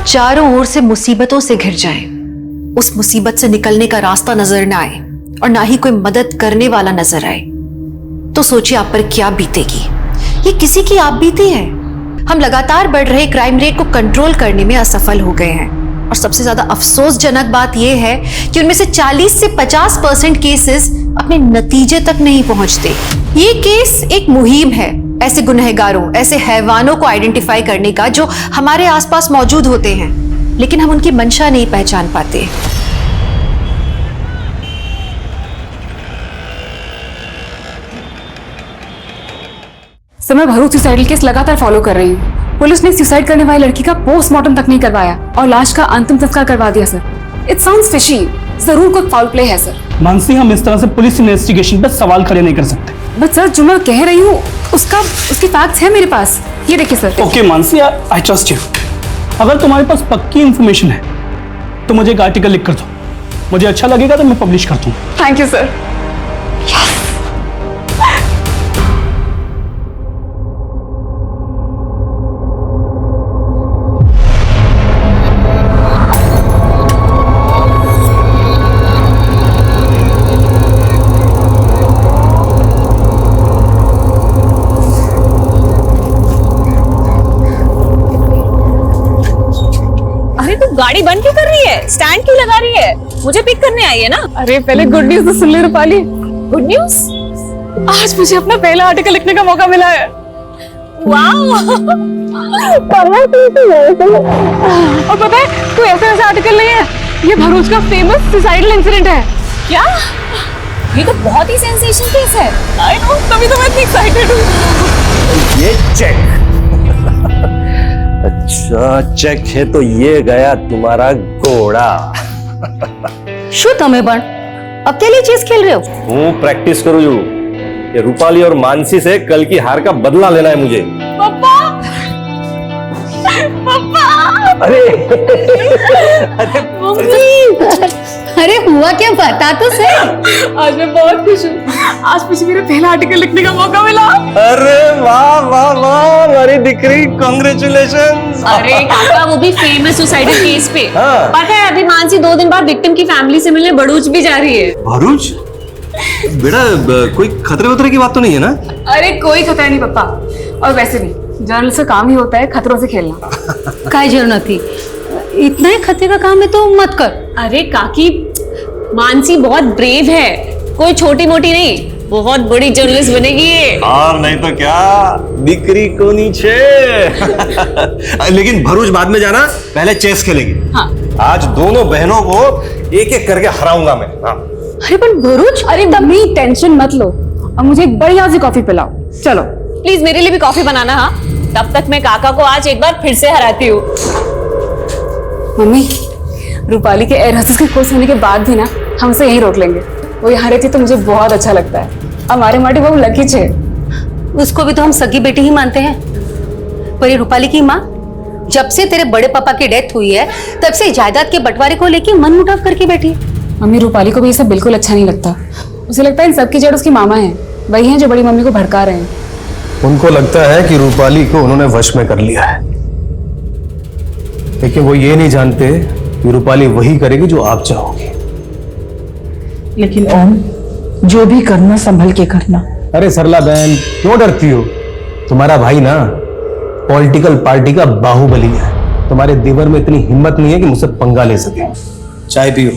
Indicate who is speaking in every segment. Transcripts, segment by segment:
Speaker 1: चारों ओर से मुसीबतों से घिर जाए, उस मुसीबत से निकलने का रास्ता नजर ना आए और ना ही कोई मदद करने वाला नजर आए, तो सोचिए आप पर क्या बीतेगी। ये किसी की आप बीती है। हम लगातार बढ़ रहे क्राइम रेट को कंट्रोल करने में असफल हो गए हैं और सबसे ज्यादा अफसोसजनक बात यह है कि उनमें से 40 से 50% केसेस अपने नतीजे तक नहीं पहुंचते। ये केस एक मुहिम है ऐसे गुनहगारों, ऐसे हैवानों को आइडेंटिफाई करने का जो हमारे आसपास मौजूद होते हैं, लेकिन हम उनकी मंशा नहीं पहचान पाते।
Speaker 2: सर, मैं भरूच सुसाइडल केस लगातार फॉलो कर रही हूँ। पुलिस ने सुसाइड करने वाली लड़की का पोस्टमार्टम तक नहीं करवाया और लाश का अंतिम संस्कार करवा दिया सर। It sounds fishy. जरूर कोई फाउल प्ले है सर।
Speaker 3: मानसी, हम इस तरह से पुलिस इन्वेस्टिगेशन पर सवाल खड़े नहीं कर सकते।
Speaker 2: बट सर, जो मैं कह रही हूँ उसके फैक्ट्स हैं मेरे पास। ये देखिए sir.
Speaker 3: Okay Mansi, I trust you. अगर तुम्हारे पास पक्की इंफॉर्मेशन है तो मुझे एक आर्टिकल लिख कर दो। मुझे अच्छा लगेगा तो मैं पब्लिश कर दूँ।
Speaker 2: Thank you sir.
Speaker 4: गाड़ी बंद क्यों कर रही है? स्टैंड क्यों लगा रही है? मुझे पिक करने आई है ना।
Speaker 2: अरे पहले गुड न्यूज तो सुन ले रूपाली।
Speaker 4: Good news?
Speaker 2: आज मुझे अपना पहला आर्टिकल लिखने का मौका मिला है।
Speaker 4: वाओ!
Speaker 2: और पता है, कोई ऐसा आर्टिकल नहीं है, ये भरूच का फेमस सुसाइडल इंसिडेंट है।
Speaker 4: क्या? ये तो बहुत ही सेंसेशनल केस है।
Speaker 2: आई नो, तभी तो मैं इतनी एक्साइटेड हूँ।
Speaker 5: ये चेक। अच्छा, चेक है तो ये गया तुम्हारा घोड़ा।
Speaker 6: શું તમે પણ अकेली चेस खेल रहे हो?
Speaker 5: हूँ प्रैक्टिस करूँ जो ये रूपाली और मानसी से कल की हार का बदला लेना है मुझे।
Speaker 4: पापा! पापा!
Speaker 5: अरे
Speaker 4: मम्मी!
Speaker 6: अरे हुआ क्या, बता तो सही।
Speaker 2: आज मैं बहुत खुश हूँ। आज मुझे मेरा पहला आर्टिकल लिखने का मौका मिला।
Speaker 5: अरे वाह वाह वाह, हमारी दिक्री, कांग्रेचुलेशंस।
Speaker 4: अरे काका, वो भी फेमस सुसाइडल केस पे।
Speaker 5: हाँ।
Speaker 4: पता है, अभी मानसी 2 दिन बाद विक्टिम की फैमिली से मिलने भरूच भी जा रही है।
Speaker 5: भरूच? बेटा, कोई खतरे वतरे की बात तो नहीं है ना?
Speaker 2: अरे कोई खतरा नहीं पापा। और वैसे भी जर्नलिस्ट का काम ही होता है खतरों से खेलना।
Speaker 6: काई जरूरत नहीं थी, इतना ही खतरे का काम है तो मत कर।
Speaker 4: अरे काकी, मानसी बहुत ब्रेव है, कोई छोटी मोटी नहीं, बहुत बड़ी जर्नलिस्ट बनेगी ये।
Speaker 5: और नहीं तो क्या, दिक्री को नीचे। लेकिन भरूच बाद में जाना, पहले चेस खेलेंगे।
Speaker 4: हाँ।
Speaker 5: आज दोनों बहनों को एक एक करके हराऊंगा मैं। हाँ।
Speaker 6: अरे पर भरूच,
Speaker 2: अरे मम्मी टेंशन मत लो और मुझे एक बढ़िया सी कॉफी पिलाओ। चलो
Speaker 4: प्लीज मेरे लिए भी कॉफी बनाना। हाँ, तब तक मैं काका को आज एक बार फिर से हराती हूँ।
Speaker 2: मम्मी, रूपाली के एयर होस्टेस के कोर्स होने के बाद भी ना हम उसे यहीं रोक लेंगे। वो यहाँ रहती तो मुझे बहुत अच्छा लगता है। हमारे माटी वो लकी छे।
Speaker 6: उसको भी तो हम सगी बेटी ही मानते हैं। पर ये रूपाली की माँ, जब से तेरे बड़े पापा की डेथ हुई है तब से जायदाद के बंटवारे को लेके मन मुटाव करके बैठी है।
Speaker 2: मम्मी, रूपाली को भी ये सब बिल्कुल अच्छा नहीं लगता। उसे लगता है इन सबकी जड़ उसकी मामा है, वही हैं जो बड़ी मम्मी को भड़का रहे हैं।
Speaker 7: उनको लगता है कि रूपाली को उन्होंने वश में कर लिया है, लेकिन वो ये नहीं जानते कि रूपाली वही करेगी जो आप चाहोगे।
Speaker 8: लेकिन ओम, जो भी करना संभल के करना।
Speaker 7: अरे सरला बहन, क्यों डरती हो? तुम्हारा भाई ना पॉलिटिकल पार्टी का बाहुबली है। तुम्हारे देवर में इतनी हिम्मत नहीं है कि मुझसे पंगा ले सके। चाय पियो।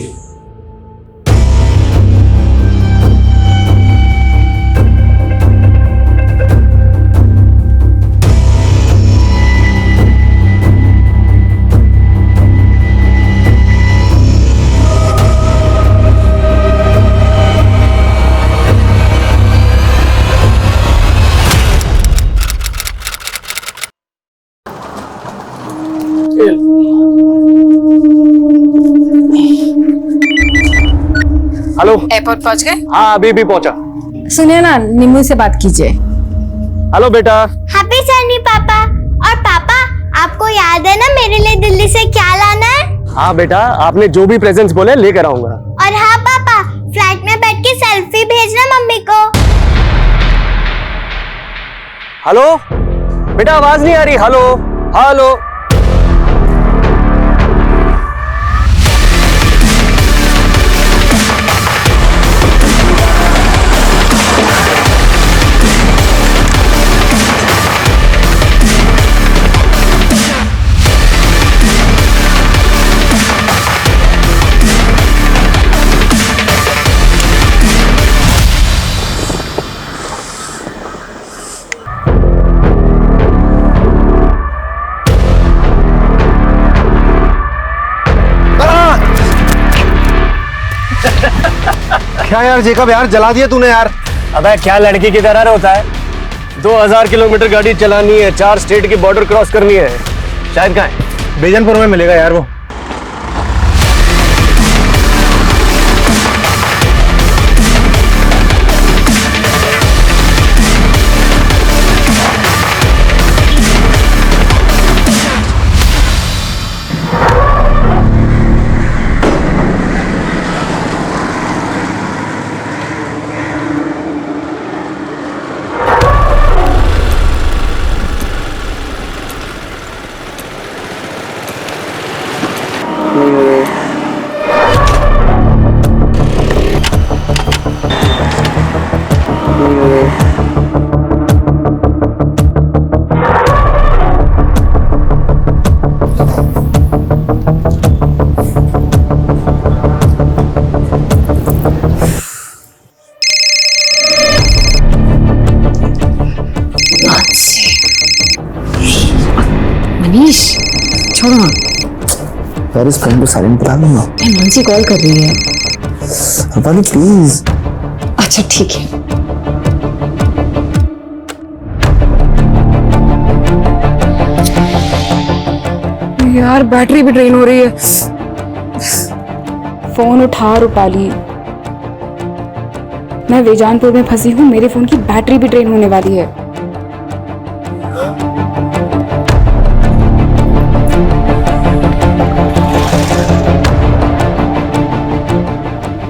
Speaker 3: हेलो,
Speaker 2: एयरपोर्ट पहुंच गए?
Speaker 3: हाँ अभी भी पहुंचा।
Speaker 2: सुनिए ना, निम्मू से बात कीजिए।
Speaker 3: हेलो बेटा।
Speaker 9: हैप्पी सनी पापा। और पापा, आपको याद है ना मेरे लिए दिल्ली से क्या लाना है?
Speaker 3: हाँ बेटा, आपने जो भी प्रेजेंट्स बोले लेकर आऊंगा।
Speaker 9: और हाँ पापा, फ्लाइट में बैठ के सेल्फी भेजना मम्मी को।
Speaker 3: हेलो बेटा, आवाज नहीं आ रही। Hello hello.
Speaker 7: क्या यार जेकब यार जला दिया तूने यार।
Speaker 5: अबे क्या लड़की की तरह होता है? 2000 किलोमीटर गाड़ी चलानी है, 4 स्टेट की बॉर्डर क्रॉस करनी है। शायद कहाँ है?
Speaker 7: बेजनपुर में मिलेगा यार वो।
Speaker 2: मनीष छोड़ो ना,
Speaker 7: यार इस फोन को साइलेंट करा दूंगा।
Speaker 2: मानसी कॉल कर रही है।
Speaker 7: रूपाली प्लीज।
Speaker 2: अच्छा ठीक है। यार बैटरी भी ड्रेन हो रही है। फोन उठा रूपाली, मैं वेजानपुर में फंसी हूँ, मेरे फोन की बैटरी भी ड्रेन होने वाली है।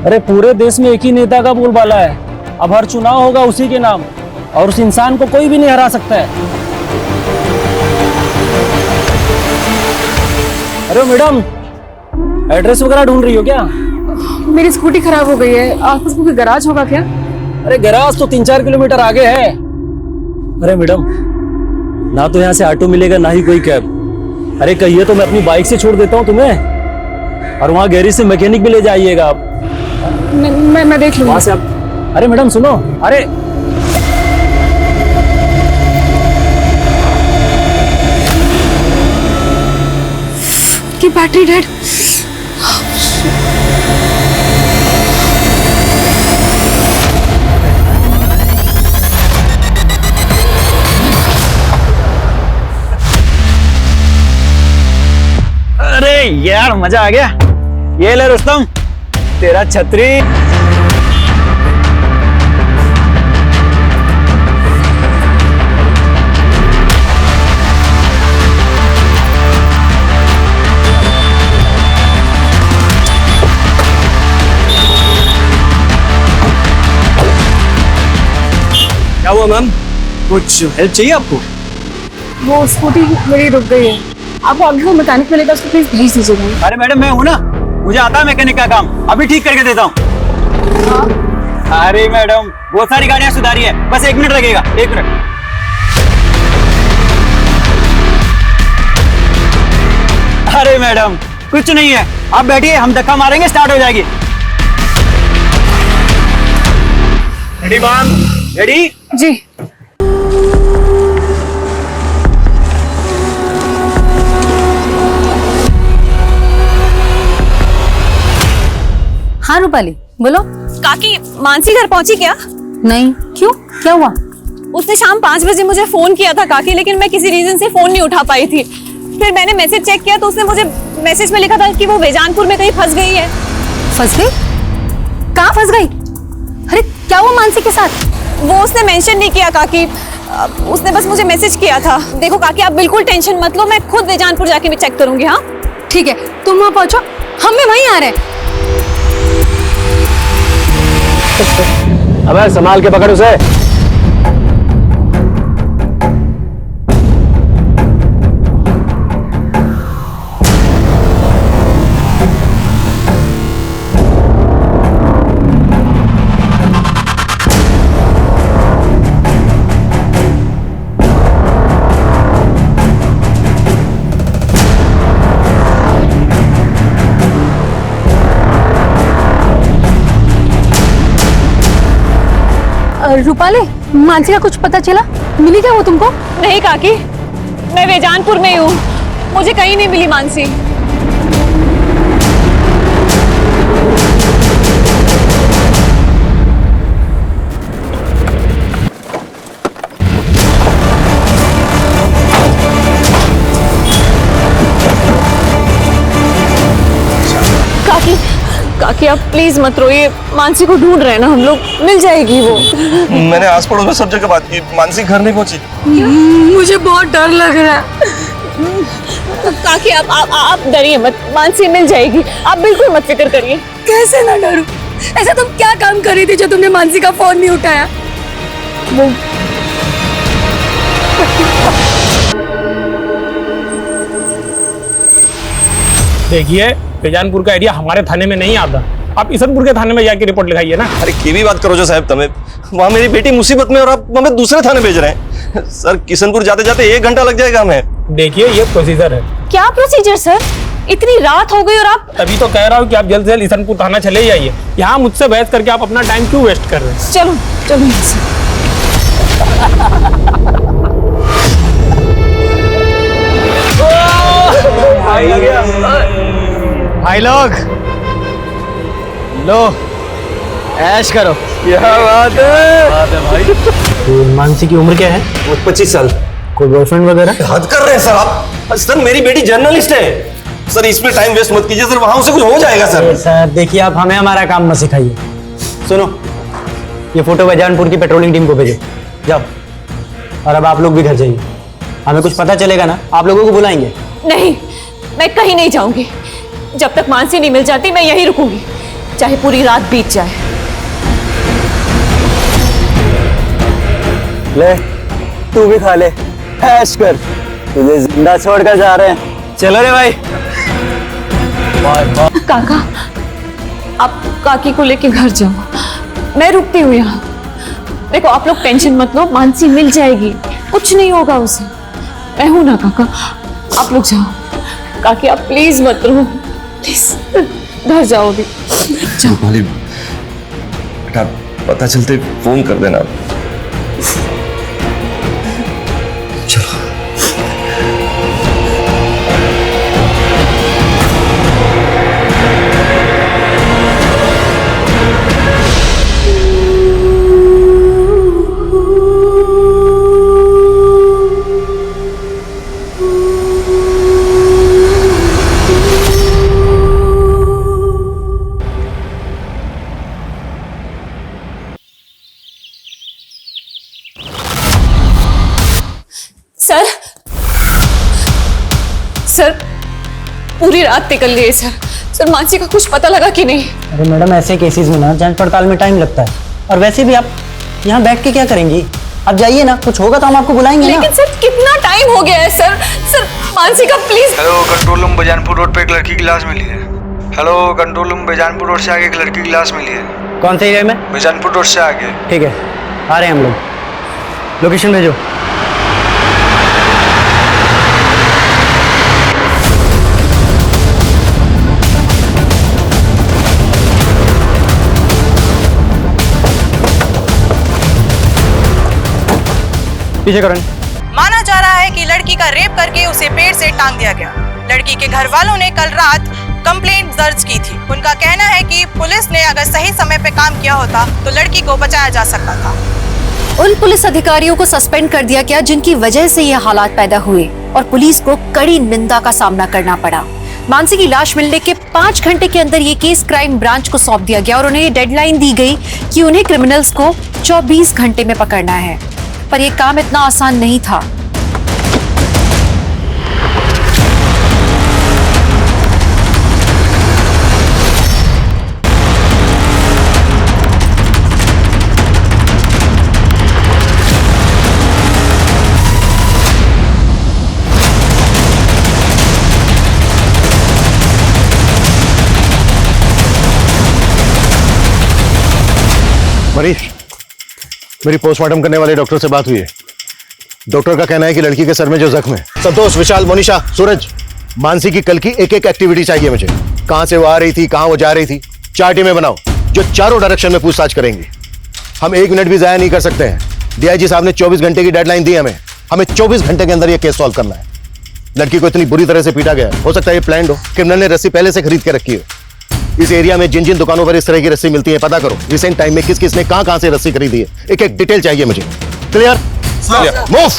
Speaker 10: अरे पूरे देश में एक ही नेता का बोलबाला है, अब हर चुनाव होगा उसी के नाम, और उस इंसान को कोई भी नहीं हरा सकता है। अरे मैडम, एड्रेस वगैरह ढूंढ रही हो क्या?
Speaker 2: मेरी स्कूटी खराब हो गई है, आसपास कोई गैराज होगा क्या?
Speaker 10: अरे गैराज तो 3-4 किलोमीटर आगे है। अरे मैडम, ना तो यहाँ से ऑटो मिलेगा ना ही कोई कैब। अरे कहिए तो मैं अपनी बाइक से छोड़ देता हूँ तुम्हें, और वहाँ गैरेज से मैकेनिक भी ले जाइएगा आप।
Speaker 2: मैं देख लूंगा।
Speaker 10: वहाँ से आप। अरे मैडम सुनो, अरे
Speaker 2: की बैटरी डेड।
Speaker 10: अरे यार मजा आ गया। ये ले रुस्तम, तेरा छतरी।
Speaker 3: क्या हुआ मैम, कुछ हेल्प चाहिए आपको?
Speaker 2: वो स्कूटी मेरी रुक गई है, आपको आगे वो मैकेनिक मिलेगा, उसको प्लीज भेज दीजिएगा।
Speaker 10: अरे मैडम मैं हूँ ना, मुझे आता है मैकेनिक का काम, अभी ठीक करके देता हूँ। अरे मैडम बहुत सारी गाड़ियाँ सुधारी है, बस 1 मिनट लगेगा, 1 मिनट। अरे मैडम कुछ नहीं है, आप बैठिए, हम धक्का मारेंगे, स्टार्ट हो जाएगी। Ready ma'am? रेडी?
Speaker 2: जी।
Speaker 6: हाँ रूपाली बोलो।
Speaker 4: काकी, मानसी घर पहुंची क्या?
Speaker 6: नहीं, क्यों, क्या हुआ?
Speaker 4: उसने शाम 5 बजे मुझे फोन किया था काकी, लेकिन मैं किसी रीजन से फोन नहीं उठा पाई थी। फिर मैंने मैसेज चेक किया तो उसने मुझे मैसेज में लिखा था कि वो वेजानपुर में कहीं फंस गई है।
Speaker 6: फंस गई? कहाँ फंस गई? अरे क्या हुआ मानसी के साथ?
Speaker 4: वो उसने मेंशन नहीं किया काकी, उसने बस मुझे मैसेज किया था। देखो काकी, आप बिल्कुल टेंशन मत लो, मैं खुद वेजानपुर जाके भी चेक करूंगी। हाँ
Speaker 6: ठीक है, तुम वहां पहुंचो, हम भी वहीं आ रहे हैं।
Speaker 5: अबे संभाल के पकड़ उसे।
Speaker 6: रूपाली, मानसी का कुछ पता चला? मिली क्या वो तुमको?
Speaker 4: नहीं काकी, मैं वेजानपुर में ही हूँ, मुझे कहीं नहीं मिली मानसी। काकी आप प्लीज मत रोइए, मानसी को ढूंढ रहे हैं ना हम लोग, मिल जाएगी वो।
Speaker 5: मैंने आस पड़ोस में सब जगह बात की, मानसी घर नहीं पहुंची।
Speaker 6: मुझे बहुत डर लग रहा है।
Speaker 4: काकी आप डरिए मत, मानसी मिल जाएगी, आप बिल्कुल मत फिक्र करिए।
Speaker 6: कैसे ना डरूं? ऐसा तुम क्या काम कर रही थी जो तुमने मानसी का फोन नहीं उठाया?
Speaker 4: वो
Speaker 3: देखिए, बेजानपुर का एरिया हमारे थाने में नहीं आता, आप ईसनपुर के थाने में जाके रिपोर्ट लिखाइए ना।
Speaker 5: अरे की भी बात करो जो साहब, तुम्हें वहाँ मेरी बेटी मुसीबत में और आप हमें दूसरे थाने भेज रहे हैं। सर किशनपुर जाते जाते 1 घंटा लग जाएगा हमें।
Speaker 3: देखिए ये प्रोसीजर है।
Speaker 4: क्या प्रोसीजर सर? इतनी रात हो गई और आप।
Speaker 3: तभी तो कह रहा हूँ कि आप जल्द से जल्द ईसनपुर थाना चले जाइए। यहाँ मुझसे बहस करके आप अपना टाइम क्यों वेस्ट कर रहे हैं?
Speaker 4: चलो चलो यहाँ से।
Speaker 5: भाई लोग लो ऐश करो। क्या बात है भाई।
Speaker 7: मानसी की उम्र क्या है?
Speaker 5: 25 साल।
Speaker 7: कोई बॉयफ्रेंड वगैरह?
Speaker 5: हद कर रहे हैं सर आप। सर मेरी बेटी जर्नलिस्ट है सर, इसमें टाइम वेस्ट मत कीजिए सर, वहां से कुछ हो जाएगा सर।
Speaker 7: सर देखिए, आप हमें हमारा काम मत सिखाइए। सुनो, ये फोटो बेजानपुर की पेट्रोलिंग टीम को भेजो, जाओ। और अब आप लोग भी घर जाइए, हमें कुछ पता चलेगा ना आप लोगों को बुलाएंगे।
Speaker 4: नहीं, मैं कहीं नहीं जाऊंगी, जब तक मानसी नहीं मिल जाती मैं यहीं रुकूंगी, चाहे पूरी रात बीत जाए।
Speaker 10: ले तू भी खा ले, ऐश कर, तुझे जिंदा छोड़कर जा रहे हैं। चलो रे भाई।
Speaker 4: काका आप काकी को लेके घर जाओ, मैं रुकती हूँ यहाँ। देखो आप लोग टेंशन मत लो, मानसी मिल जाएगी, कुछ नहीं होगा उसे, मैं हूं ना काका, आप लोग जाओ। काकी आप प्लीज मत रो, प्लीज घर जाओ अभी।
Speaker 5: बेटा पता चलते फोन कर देना।
Speaker 4: सर सर पूरी रात निकल गई सर। सर मानसी का कुछ पता लगा कि नहीं?
Speaker 7: अरे मैडम, ऐसे केसेस में ना जांच पड़ताल में टाइम लगता है, और वैसे भी आप यहाँ बैठ के क्या करेंगी? आप जाइए ना, कुछ होगा तो हम आपको बुलाएंगे ना।
Speaker 4: लेकिन सर कितना टाइम हो गया है सर। सर मानसी का please.
Speaker 11: Hello, control room Bejanpur road पे एक लड़की की लाश मिली है। Hello, control room Bejanpur road से आगे एक लड़की की लाश मिली है।
Speaker 7: कौन से एरिया में?
Speaker 11: बेजानपुर रोड से आगे।
Speaker 7: ठीक है, आ रहे हैं हम लोग, लोकेशन भेजो। पीछे करो।
Speaker 12: माना जा रहा है कि लड़की का रेप करके उसे पेड़ से टांग दिया गया। लड़की के घर वालों ने कल रात कंप्लेंट दर्ज की थी। उनका कहना है कि पुलिस ने अगर सही समय पे काम किया होता तो लड़की को बचाया जा सकता था।
Speaker 1: उन पुलिस अधिकारियों को सस्पेंड कर दिया गया जिनकी वजह से ये हालात पैदा हुए, और पुलिस को कड़ी निंदा का सामना करना पड़ा। मानसी की लाश मिलने के 5 घंटे के अंदर ये केस क्राइम ब्रांच को सौंप दिया गया और उन्हें ये डेडलाइन दी गई कि उन्हें क्रिमिनल्स को 24 घंटे में पकड़ना है। पर यह काम इतना आसान नहीं था।
Speaker 5: मरीज, मेरी पोस्टमार्टम करने वाले डॉक्टर से बात हुई है। डॉक्टर का कहना है कि लड़की के सर में जो जख्म है। संतोष, विशाल, मोनिशा, सूरज, मानसी की कल की एक एक एक्टिविटी चाहिए मुझे। कहां से वो आ रही थी, कहां वो जा रही थी, 4 टीमें बनाओ जो चारों डायरेक्शन में पूछताछ करेंगी। हम 1 मिनट भी जाया नहीं कर सकते हैं। डीआईजी साहब ने 24 घंटे की डेडलाइन दी हमें 24 घंटे के अंदर ये केस सॉल्व करना है। लड़की को इतनी बुरी तरह से पीटा गया, हो सकता है ये प्लान्ड हो, क्रिमिनल ने रस्सी पहले से खरीद के रखी हो। इस एरिया में जिन जिन दुकानों पर इस तरह की रस्सी मिलती है पता करो। रिसेंट टाइम में किस किस ने कहां से रस्सी खरीदी है, एक एक डिटेल चाहिए मुझे। क्लियर? मूव।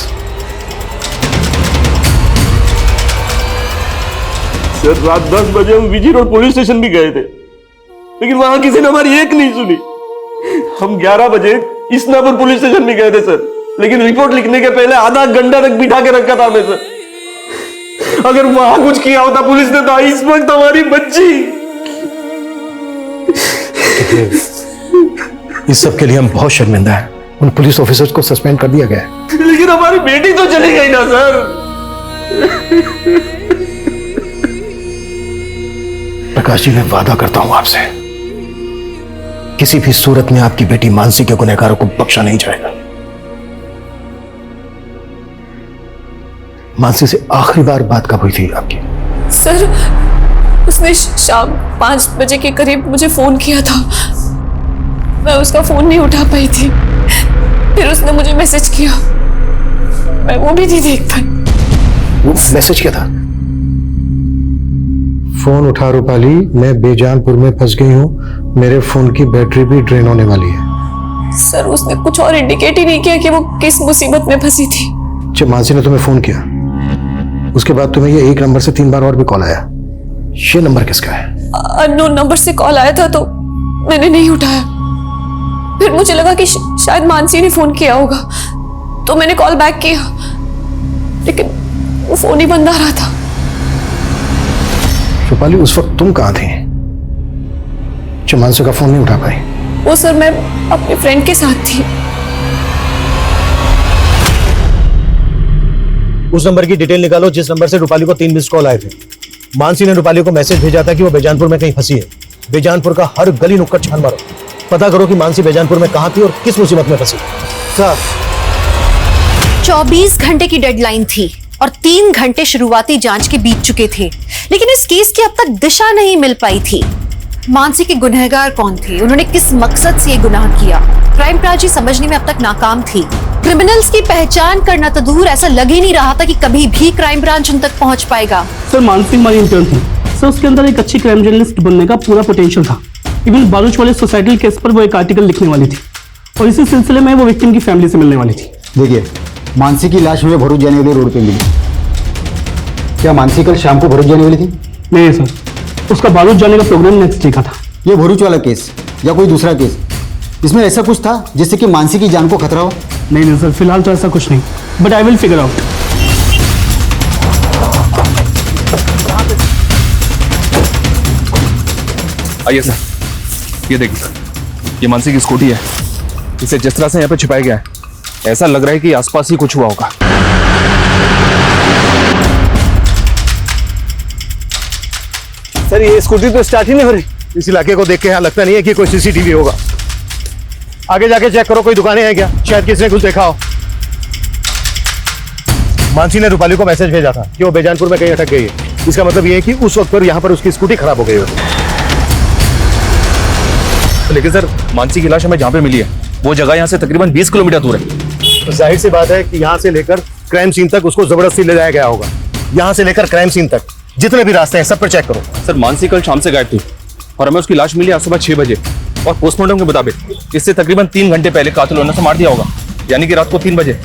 Speaker 13: सर रात 10 बजे हम विजी रोड पुलिस स्टेशन भी गए थे।
Speaker 7: लेकिन वहां किसी ने हमारी एक नहीं सुनी। हम 11 बजे इस्नापुर पुलिस स्टेशन में गए थे सर, लेकिन रिपोर्ट लिखने के पहले आधा घंटा तक बिठा के रखा था हमें सर। अगर वहां कुछ किया होता पुलिस ने तो इस वक्त हमारी बच्ची।
Speaker 5: इस सब के लिए हम बहुत शर्मिंदा हैं। उन पुलिस ऑफिसर्स को सस्पेंड कर दिया गया है।
Speaker 7: लेकिन हमारी बेटी तो चली गई ना सर।
Speaker 5: प्रकाश जी, मैं वादा करता हूं आपसे, किसी भी सूरत में आपकी बेटी मानसी के गुनहगारों को बख्शा नहीं जाएगा। मानसी से आखिरी बार बात कब हुई थी आपकी?
Speaker 4: सर, उसने शाम 5 बजे के करीब मुझे फोन किया था। मैं उसका फोन नहीं उठा पाई थी। फिर उसने मुझे मैसेज किया, मैं वो भी नहीं देख पाई।
Speaker 5: वो मैसेज क्या था? फोन उठा रूपाली, मैं बेजानपुर में फंस गई हूँ, मेरे फोन की बैटरी भी ड्रेन होने वाली है।
Speaker 4: सर, उसने कुछ और इंडिकेट ही नहीं किया कि वो किस मुसीबत में फंसी थी।
Speaker 5: जब मानसी ने तुम्हें फोन किया उसके बाद तुम्हें ये एक नंबर से 3 बार और भी कॉल आया, ये नंबर किसका है?
Speaker 4: अननोन नंबर से कॉल आया था तो मैंने नहीं उठाया। फिर मुझे लगा कि शायद मानसी ने फोन किया होगा, तो मैंने कॉल बैक किया, लेकिन वो फोन ही बंद आ रहा था।
Speaker 5: रूपाली, उस वक्त तुम कहां थी जब मानसी का फोन नहीं उठा पाई?
Speaker 4: वो सर, मैं अपने फ्रेंड के साथ थी।
Speaker 5: उस नंबर की डिटेल निकालो जिस नंबर से रूपाली को 3 मिस्ड कॉल आए थे। मानसी ने रूपाली को मैसेज भेजा था कि वो बेजानपुर में कहीं फंसी है। बेजानपुर का हर गली नुक्कड़ छान मारो, पता करो कि मानसी बेजानपुर में कहां थी और किस मुसीबत में फंसी। सर,
Speaker 1: 24 घंटे की डेडलाइन थी और 3 घंटे शुरुआती जांच के बीत चुके थे, लेकिन इस केस की अब तक दिशा नहीं मिल पाई थी। मानसी के गुनहगार कौन थे, उन्होंने किस मकसद से ये गुनाह किया, क्राइम ब्रांच समझने में अब तक नाकाम थी। क्रिमिनल्स की पहचान करना तो दूर, ऐसा लग ही नहीं रहा था कि कभी भी क्राइम ब्रांच उन तक पहुंच पाएगा।
Speaker 3: सर, मानसी हमारी इंटर्न थी सर, उसके अंदर एक अच्छी क्राइम जर्नलिस्ट बनने का पूरा पोटेंशियल था। इवन बालूच वाले सोसाइटल केस पर वो एक आर्टिकल लिखने वाली थी और इसी सिलसिले में वो विक्टिम की फैमिली से मिलने वाली थी।
Speaker 13: देखिए, मानसी की लाश हमें भरूच जाने वाली रोड पे मिली। क्या मानसी कल शाम को भरूच जाने वाली थी?
Speaker 3: नहीं सर, उसका बालूच जाने का प्रोग्राम नेक्स्ट डे का था।
Speaker 13: ये भरूच वाला केस या कोई दूसरा केस, इसमें ऐसा कुछ था जिससे कि मानसी की जान को खतरा हो?
Speaker 3: नहीं सर, फिलहाल तो ऐसा कुछ नहीं, but I will figure out.
Speaker 14: आइए सर, ये देखिए सर, ये मानसी की स्कूटी है। इसे जिस तरह से यहाँ पे छिपाया गया है, ऐसा लग रहा है कि आसपास ही कुछ हुआ होगा।
Speaker 5: सर, ये स्कूटी तो स्टार्ट ही नहीं हो रही। इस इलाके को देख के यहाँ लगता नहीं है कि कोई सीसीटीवी होगा। आगे जाके चेक करो, कोई दुकानें हैं क्या, शायद किसी ने कुछ देखा हो। मानसी ने रूपाली को मैसेज भेजा था कि वो बेजानपुर में कहीं अटक गई है। इसका मतलब ये है कि उस वक्त पर यहाँ पर उसकी स्कूटी खराब हो गई होगी।
Speaker 14: लेकिन सर, मानसी की लाश हमें जहाँ पे मिली है वो जगह यहाँ से तकरीबन 20 किलोमीटर दूर है।
Speaker 5: तो जाहिर सी बात है कि यहाँ से लेकर क्राइम सीन तक उसको जबरदस्ती ले जाया गया होगा। यहाँ से लेकर क्राइम सीन तक जितने भी रास्ते हैं सब पर चेक करो।
Speaker 14: सर, मानसी कल शाम से गायब थी और हमें उसकी लाश मिली आज सुबह 6 बजे और पोस्टमार्टम के मुताबिक इससे तकरीबन 3 घंटे पहले कातिल ने उसे मार दिया होगा, यानी कि रात को 3 बजे।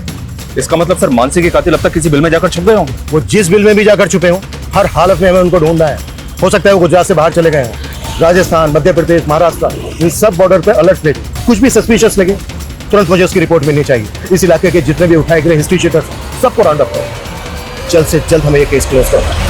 Speaker 14: इसका मतलब सर, मानसी के कातिल अब तक किसी बिल में जाकर छुप गए होंगे।
Speaker 5: वो जिस बिल में भी जाकर छुपे हों, हर हालत में हमें उनको ढूंढना है। हो सकता है वो गुजरात से बाहर चले गए हों, राजस्थान, मध्य प्रदेश, महाराष्ट्र, इन सब बॉर्डर पे अलर्ट प्लेट। कुछ भी सस्पिशियस लगे तुरंत मुझे उसकी रिपोर्ट मिलनी चाहिए। इस इलाके के जितने भी उठाए गए हिस्ट्री शीटर्स सबको राउंड अप करो। जल्द से जल्द हमें ये केस क्लोज करना है।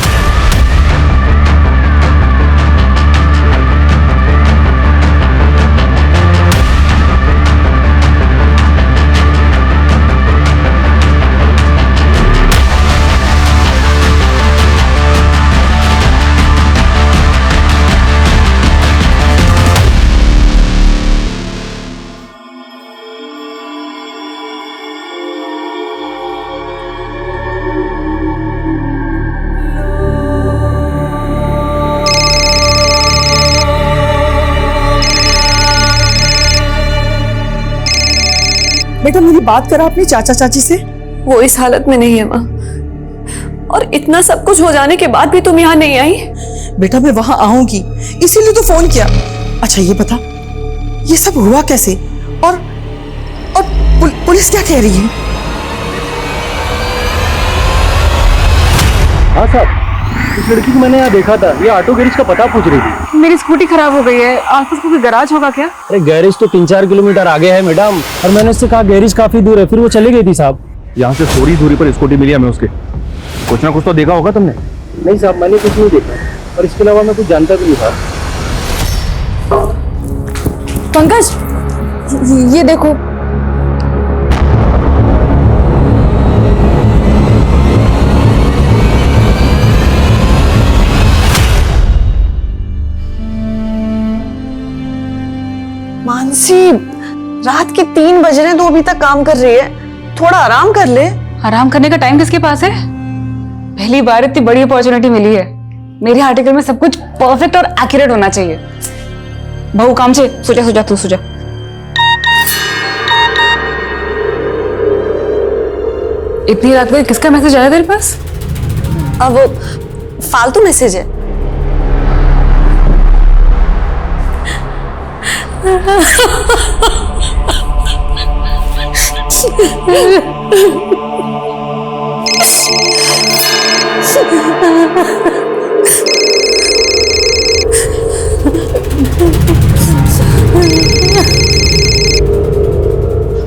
Speaker 8: बेटा, मेरी बात करा अपने चाचा चाची से?
Speaker 4: वो इस हालत में नहीं है माँ, और इतना सब कुछ हो जाने के बाद भी तुम यहाँ नहीं आई।
Speaker 8: बेटा, मैं वहां आऊंगी इसीलिए तो फोन किया। अच्छा ये बता, ये सब हुआ कैसे और पुलिस क्या कह रही है?
Speaker 5: हाँ साहब,
Speaker 10: इस लड़की को मैंने यहाँ देखा था, ये ऑटो गैरेज का पता पूछ रही थी।
Speaker 2: मेरी स्कूटी खराब हो गई है, आसपास कोई गैराज होगा क्या?
Speaker 10: अरे गैरेज तो 3-4 किलोमीटर आगे है मैडम, और मैंने उससे कहा गैरेज काफी दूर है, फिर वो चली गई थी साहब।
Speaker 14: यहाँ से थोड़ी दूरी पर स्कूटी मिली हमें उसके। कुछ ना कुछ तो देखा होगा तुमने?
Speaker 10: नहीं साहब, मैंने कुछ नहीं देखा, और इसके अलावा मैं कुछ जानता भी नहीं था।
Speaker 2: पंकज, ये देखो।
Speaker 8: मानसी, रात के 3 बज रहे हैं, तो अभी तक काम कर रही है। थोड़ा आराम कर ले।
Speaker 2: आराम करने का टाइम किसके पास है? पहली बार इतनी बड़ी अपॉर्चुनिटी मिली है। मेरे आर्टिकल में सब कुछ परफेक्ट और एक्यूरेट होना चाहिए। बहु काम से सुजा तू सुजा। इतनी रात को किसका मैसेज आया तेरे पास?
Speaker 8: अब वो फालतू मैसेज है।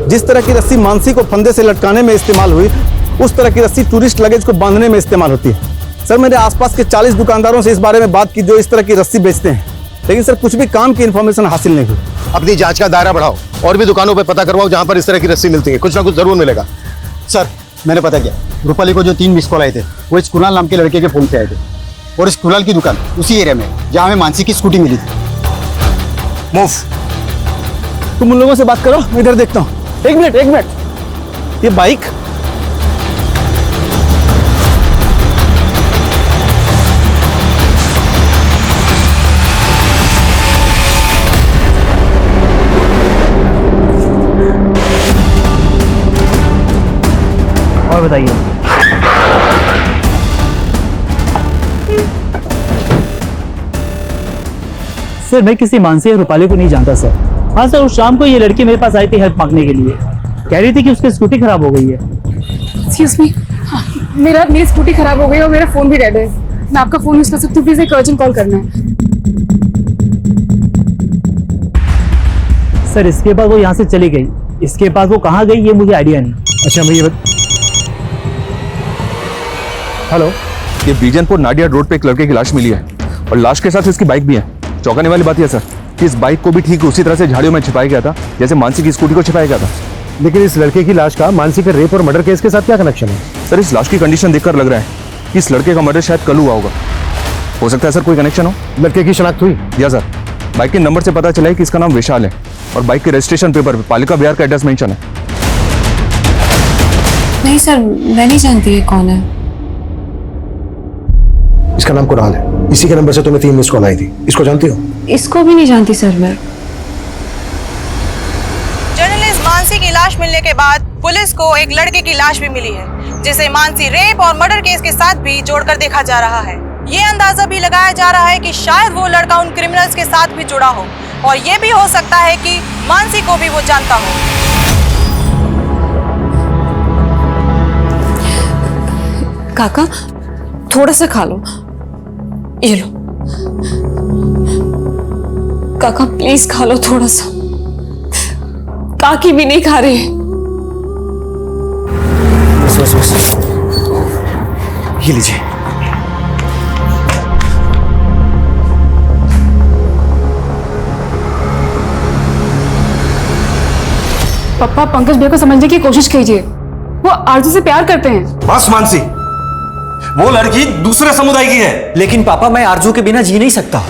Speaker 13: जिस तरह की रस्सी मानसी को फंदे से लटकाने में इस्तेमाल हुई, उस तरह की रस्सी टूरिस्ट लगेज को बांधने में इस्तेमाल होती है। सर, मैंने आसपास के 40 दुकानदारों से इस बारे में बात की जो इस तरह की रस्सी बेचते हैं, लेकिन सर कुछ भी काम की इंफॉर्मेशन हासिल नहीं हुई।
Speaker 5: अपनी जांच का दायरा बढ़ाओ और भी दुकानों पे पता करवाओ जहां पर इस तरह की रस्सी मिलती है। कुछ ना कुछ जरूर मिलेगा।
Speaker 13: सर, मैंने पता किया, रूपाली को जो 3 मिस कॉल आए थे वो इस कुणाल नाम के लड़के के फोन से आए थे, और इस कुणाल की दुकान उसी एरिया में जहाँ हमें मानसी की स्कूटी मिली थी।
Speaker 5: मूव।
Speaker 13: तुम उन लोगों से बात करो, मैं इधर देखता हूँ। एक मिनट, ये बाइक
Speaker 10: और बताइए। सर, मैं किसी मानसी या रूपाली को नहीं जानता सर। हाँ सर, उस शाम को ये लड़की मेरे पास आई थी हेल्प मांगने के लिए। कह रही थी कि उसकी स्कूटी खराब हो गई है।
Speaker 2: एक्सक्यूज मी, मेरी स्कूटी खराब हो गई और मेरा फोन भी डेड है। मैं आपका फोन यूज कर सकती हूँ? प्लीज एक अर्जेंट कॉल करना है।
Speaker 10: सर, इसके बाद वो यहाँ से चली गई। इसके बाद वो कहाँ गई ये मुझे आइडिया नहीं। अच्छा भैया, हेलो,
Speaker 14: ये बीजनपुर नाडिया रोड पे एक लड़के की लाश मिली है, और लाश के साथ इसकी बाइक भी है। चौंकाने वाली बात यह सर कि इस बाइक को भी ठीक उसी तरह से झाड़ियों में छिपाया गया था जैसे मानसी की स्कूटी को छिपाया गया था।
Speaker 5: लेकिन इस लड़के की लाश का मानसी के रेप और मर्डर केस के साथ क्या कनेक्शन है?
Speaker 14: सर, इस लाश की कंडीशन देखकर लग रहा है कि इस लड़के का मर्डर शायद कल हुआ होगा। हो सकता है सर कोई कनेक्शन हो।
Speaker 5: लड़के की शनाख्त हुई?
Speaker 14: या सर, बाइक के नंबर से पता चला है कि इसका नाम विशाल है, और बाइक के रजिस्ट्रेशन पेपर पे पालिका बिहार का एड्रेस मेंशन है।
Speaker 2: नहीं सर, मैं नहीं जानती है कौन है।
Speaker 5: इसका नाम कुणाल है। इसी के नंबर से तुम्हें 3 मिस कॉल आई थी। इसको जानती हो?
Speaker 2: इसको भी नहीं जानती सर मैं।
Speaker 12: जर्नलिस्ट मानसी की लाश मिलने के बाद पुलिस को एक लड़के की लाश भी मिली है, जिसे मानसी रेप और मर्डर केस के साथ भी जोड़कर देखा जा रहा है। ये अंदाजा भी लगाया जा रहा है कि शायद वो लड़का उन क्रिमिनल्स के साथ भी जुड़ा हो, और ये भी हो सकता है कि मानसी को भी वो जानता हो।
Speaker 2: काका, थोड़ा सा खा लो। ये लो काका, प्लीज खा लो थोड़ा सा। काकी भी नहीं खा रहे।
Speaker 5: बस। ये लीजिए।
Speaker 2: पापा, पंकज भैया को समझने की कोशिश कीजिए। वो आरजू से प्यार करते हैं।
Speaker 7: बस मानसी, वो लड़की दूसरे समुदाय की है।
Speaker 15: लेकिन पापा, मैं आरजू के बिना जी नहीं सकता,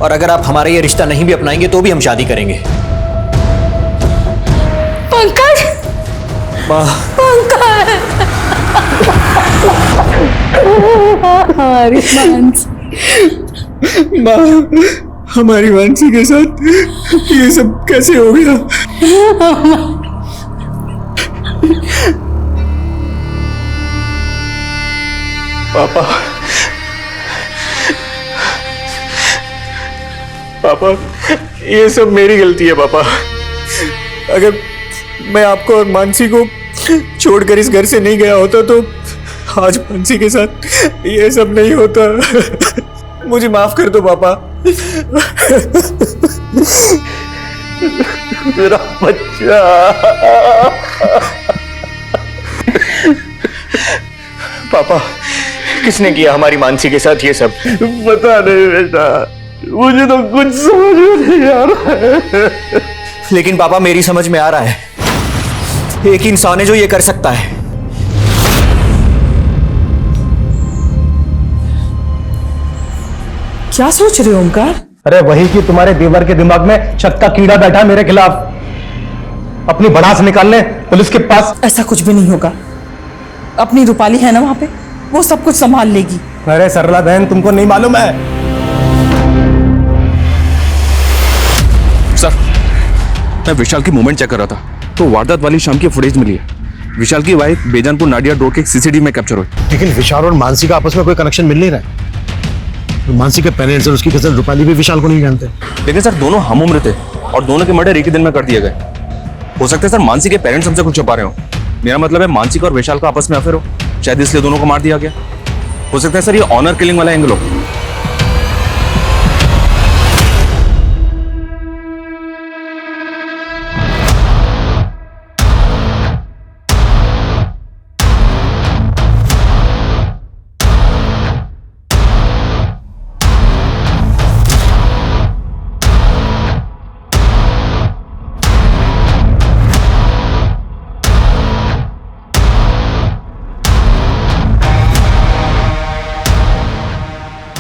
Speaker 15: और अगर आप हमारा ये रिश्ता नहीं भी अपनाएंगे तो भी हम शादी करेंगे।
Speaker 2: पंकज, हमारी मानसी,
Speaker 7: हमारी मानसी के साथ ये सब कैसे हो गया? पापा, ये सब मेरी गलती है पापा। अगर मैं आपको और मानसी को छोड़कर इस घर से नहीं गया होता
Speaker 11: आज मानसी के साथ ये सब नहीं होता। मुझे माफ कर दो पापा।
Speaker 7: मेरा बच्चा।
Speaker 11: पापा, किसने किया हमारी मानसी के साथ ये सब?
Speaker 7: पता नहीं बेटा, मुझे तो कुछ समझ में नहीं आ रहा है।
Speaker 15: लेकिन पापा मेरी समझ में आ रहा है, एक इंसान है जो ये कर सकता है।
Speaker 8: क्या सोच रहे हो ओमकार?
Speaker 13: अरे वही कि तुम्हारे देवर के दिमाग में शक का कीड़ा बैठा है मेरे खिलाफ। अपनी भड़ास निकालने पुलिस के पास।
Speaker 8: ऐसा कुछ भी नहीं होगा। अपनी रूपाली है ना वहां पे, वो सब कुछ संभाल लेगी।
Speaker 13: अरे सरला बहन, तुमको नहीं मालूम है?
Speaker 14: सर, मैं विशाल की मूवमेंट चेक कर रहा था तो वारदात वाली शाम की फुटेज मिली है। विशाल की वाइफ बेजानपुर नाडिया रोड के सीसीटीवी में कैप्चर हुई।
Speaker 5: लेकिन विशाल और मानसी का आपस में कोई कनेक्शन मिल नहीं रहा है। मानसी के पेरेंट्स और उसकी कजन रूपाली भी विशाल को नहीं जानते।
Speaker 14: लेकिन सर दोनों हम उम्र थे और दोनों के मर्डर एक ही दिन में कर दिए गए। हो सकता है सर मानसी के पेरेंट्स हमसे कुछ छुपा रहे हो। मेरा मतलब है मानसी का और विशाल का आपस में अफेयर हो, शायद इसलिए दोनों को मार दिया गया। हो सकता है सर ये ऑनर किलिंग वाला एंगल हो।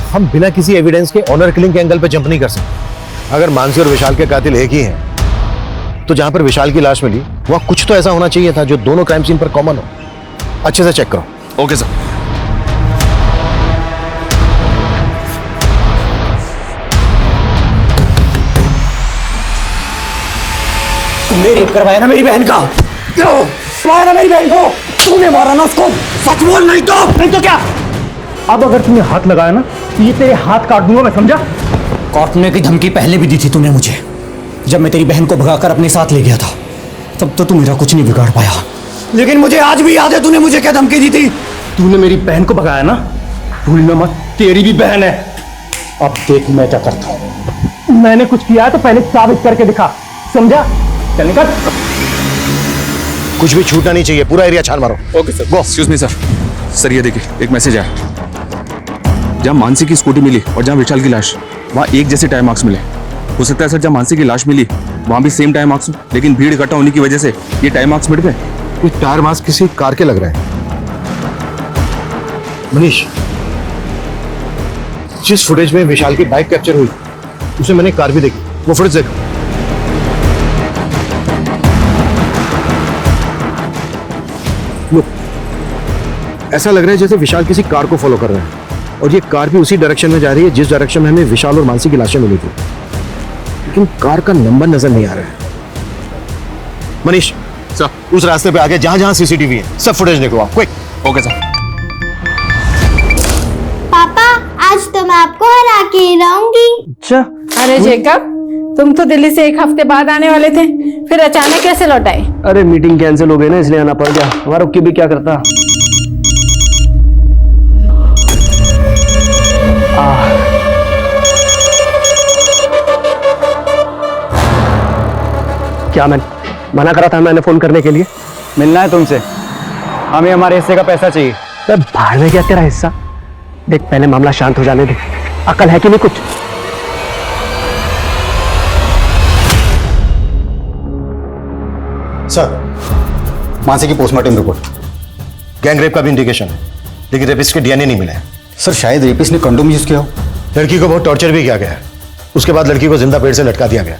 Speaker 5: हम बिना किसी एविडेंस के ऑनर किलिंग के एंगल पे जंप नहीं कर सकते। अगर मानसी और विशाल के कातिल एक ही हैं, तो जहां पर विशाल की लाश मिली वहां कुछ तो ऐसा होना चाहिए था जो दोनों क्राइम सीन पर कॉमन हो। अच्छे से चेक करो।
Speaker 14: Okay sir.
Speaker 15: तुमने रेप करवाया ना मेरी बहन का? क्यों मारा ना मेरी बहन को? तूने मारा ना उसको? सच बोल, नहीं तो क्या?
Speaker 13: अब अगर तुमने हाथ लगाया ना, ये तेरे हाथ काट दूंगा मैं, समझा?
Speaker 15: काटने की धमकी पहले भी दी थी तूने मुझे, जब मैं तेरी बहन को भगाकर अपने साथ ले गया था। तब तो तू मेरा कुछ नहीं बिगाड़ पाया, लेकिन मुझे आज भी याद है तूने मुझे क्या धमकी दी थी।
Speaker 13: तूने मेरी बहन को भगाया ना, भूलना मत, तेरी भी बहन है। अब देख मैं क्या करता हूं। मैंने कुछ किया है तो पहले साबित करके दिखा, समझा? चल निकल।
Speaker 5: कुछ भी छूटना नहीं चाहिए, पूरा एरिया छान मारो।
Speaker 14: Okay sir. Excuse me sir. Sir ये देखिए, एक मैसेज आया। जहां मानसी की स्कूटी मिली और जहां विशाल की लाश, वहां एक जैसे टायर मार्क्स मिले। हो सकता है सर जहां मानसी की लाश मिली वहां भी सेम टायर मार्क्स, लेकिन भीड़ इकट्ठा होने की वजह से ये टायर मार्क्स मिट गए।
Speaker 5: ये टायर मार्क्स किसी कार के लग रहे हैं। मनीष, जिस फुटेज में विशाल की बाइक कैप्चर हुई उसे मैंने कार भी देखी, वो फुटेज देखो। लो, ऐसा लग रहा है जैसे विशाल किसी कार को फॉलो कर रहे हैं और ये कार भी उसी डायरेक्शन में जा रही है जिस डायरेक्शन में हमें विशाल और मानसी की लाशें मिली थी, लेकिन कार का नंबर नजर नहीं आ रहा है। मनीष सर, उस रास्ते पे आगे जहां जहां सीसीटीवी है सब फुटेज देखो आप, क्विक।
Speaker 14: Okay sir.
Speaker 9: पापा, आज तो मैं आपको हरा के ही रहूंगी।
Speaker 13: अच्छा।
Speaker 16: अरे जेकब, तुम तो दिल्ली से एक हफ्ते बाद आने वाले थे, फिर अचानक कैसे लौट आए?
Speaker 3: अरे मीटिंग कैंसिल हो गई ना, इसलिए आना पड़ गया। हमारा रुक के भी क्या करता। क्या मैं मना करा था मैंने फोन करने के लिए?
Speaker 13: मिलना है तुमसे, हमें हमारे हिस्से का पैसा चाहिए।
Speaker 3: तो बाहर में क्या तेरा हिस्सा? देख पहले मामला शांत हो जाने दे, अकल है कि नहीं कुछ?
Speaker 5: सर, मानसी की पोस्टमार्टम रिपोर्ट, गैंग रेप का भी इंडिकेशन है, लेकिन रेपिस्ट के डीएनए नहीं मिले हैं।
Speaker 13: सर शायद रेपिस्ट ने कंडोम यूज किया हो।
Speaker 5: लड़की को बहुत टॉर्चर भी किया गया है, उसके बाद लड़की को जिंदा पेड़ से लटका दिया गया।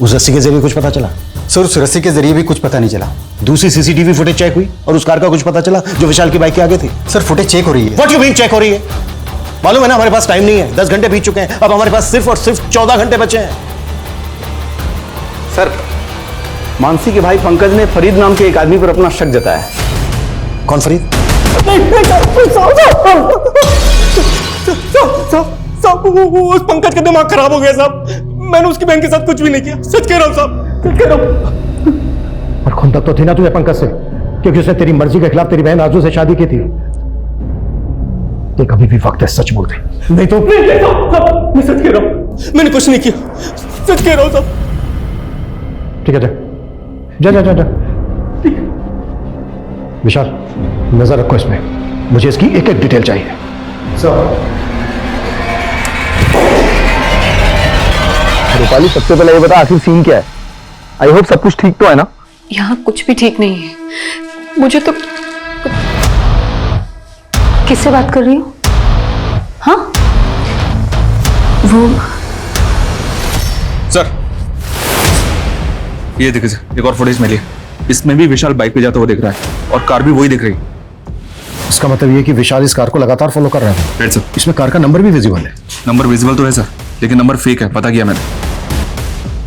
Speaker 5: उस रस्सी के जरिए कुछ पता चला?
Speaker 13: सर उस रस्सी के जरिए भी कुछ पता नहीं चला।
Speaker 5: दूसरी सीसीटीवी फुटेज चेक हुई और उस कार का कुछ पता चला जो विशाल की बाइक के आगे थी।
Speaker 13: सर फुटेज चेक हो रही है।
Speaker 5: व्हाट यू मीन चेक हो रही है? मालूम है ना हमारे पास टाइम नहीं है, 10 घंटे बीत चुके हैं, अब हमारे पास सिर्फ और सिर्फ 14 घंटे बचे हैं।
Speaker 13: सर मानसी के भाई पंकज ने फरीद नाम के एक आदमी पर अपना शक जताया।
Speaker 5: कौन फरीद?
Speaker 7: उस पंकज का दिमाग खराब हो गया साहब, मैंने उसकी बहन के साथ कुछ भी नहीं किया, सच कह रहा हूं साहब, सच कह रहा हूं।
Speaker 5: और खुंदक तो थी ना तुम्हें पंकज से, क्योंकि उसने तेरी मर्जी के खिलाफ तेरी बहन आरजू से शादी की थी। देख अभी भी वक्त है, सच बोल दे, नहीं तो
Speaker 3: मैं सच कह रहा हूं, मैंने कुछ नहीं किया, सच कह रहा हूं साहब।
Speaker 5: ठीक है, जा जा जा जा। विशाल नजर रखो इसमें, मुझे इसकी एक एक डिटेल चाहिए।
Speaker 13: रूपाली सबसे पहले ये बता आखिर सीन क्या है? आई होप सब कुछ ठीक तो है ना?
Speaker 1: यहाँ कुछ भी ठीक नहीं है। मुझे तो
Speaker 6: किससे बात कर रही हो? हाँ वो
Speaker 14: सर ये देखिए सर, एक और फुटेज मिली है। इसमें भी विशाल बाइक पे जाता हुआ दिख रहा है और कार भी वही दिख रही है।
Speaker 5: इसका मतलब ये कि विशाल इस कार को लगातार फॉलो कर रहा है।
Speaker 14: Right sir.
Speaker 5: इसमें कार का नंबर भी विजिबल है।
Speaker 14: नंबर विजिबल तो है सर, लेकिन नंबर फेक है, पता किया मैंने।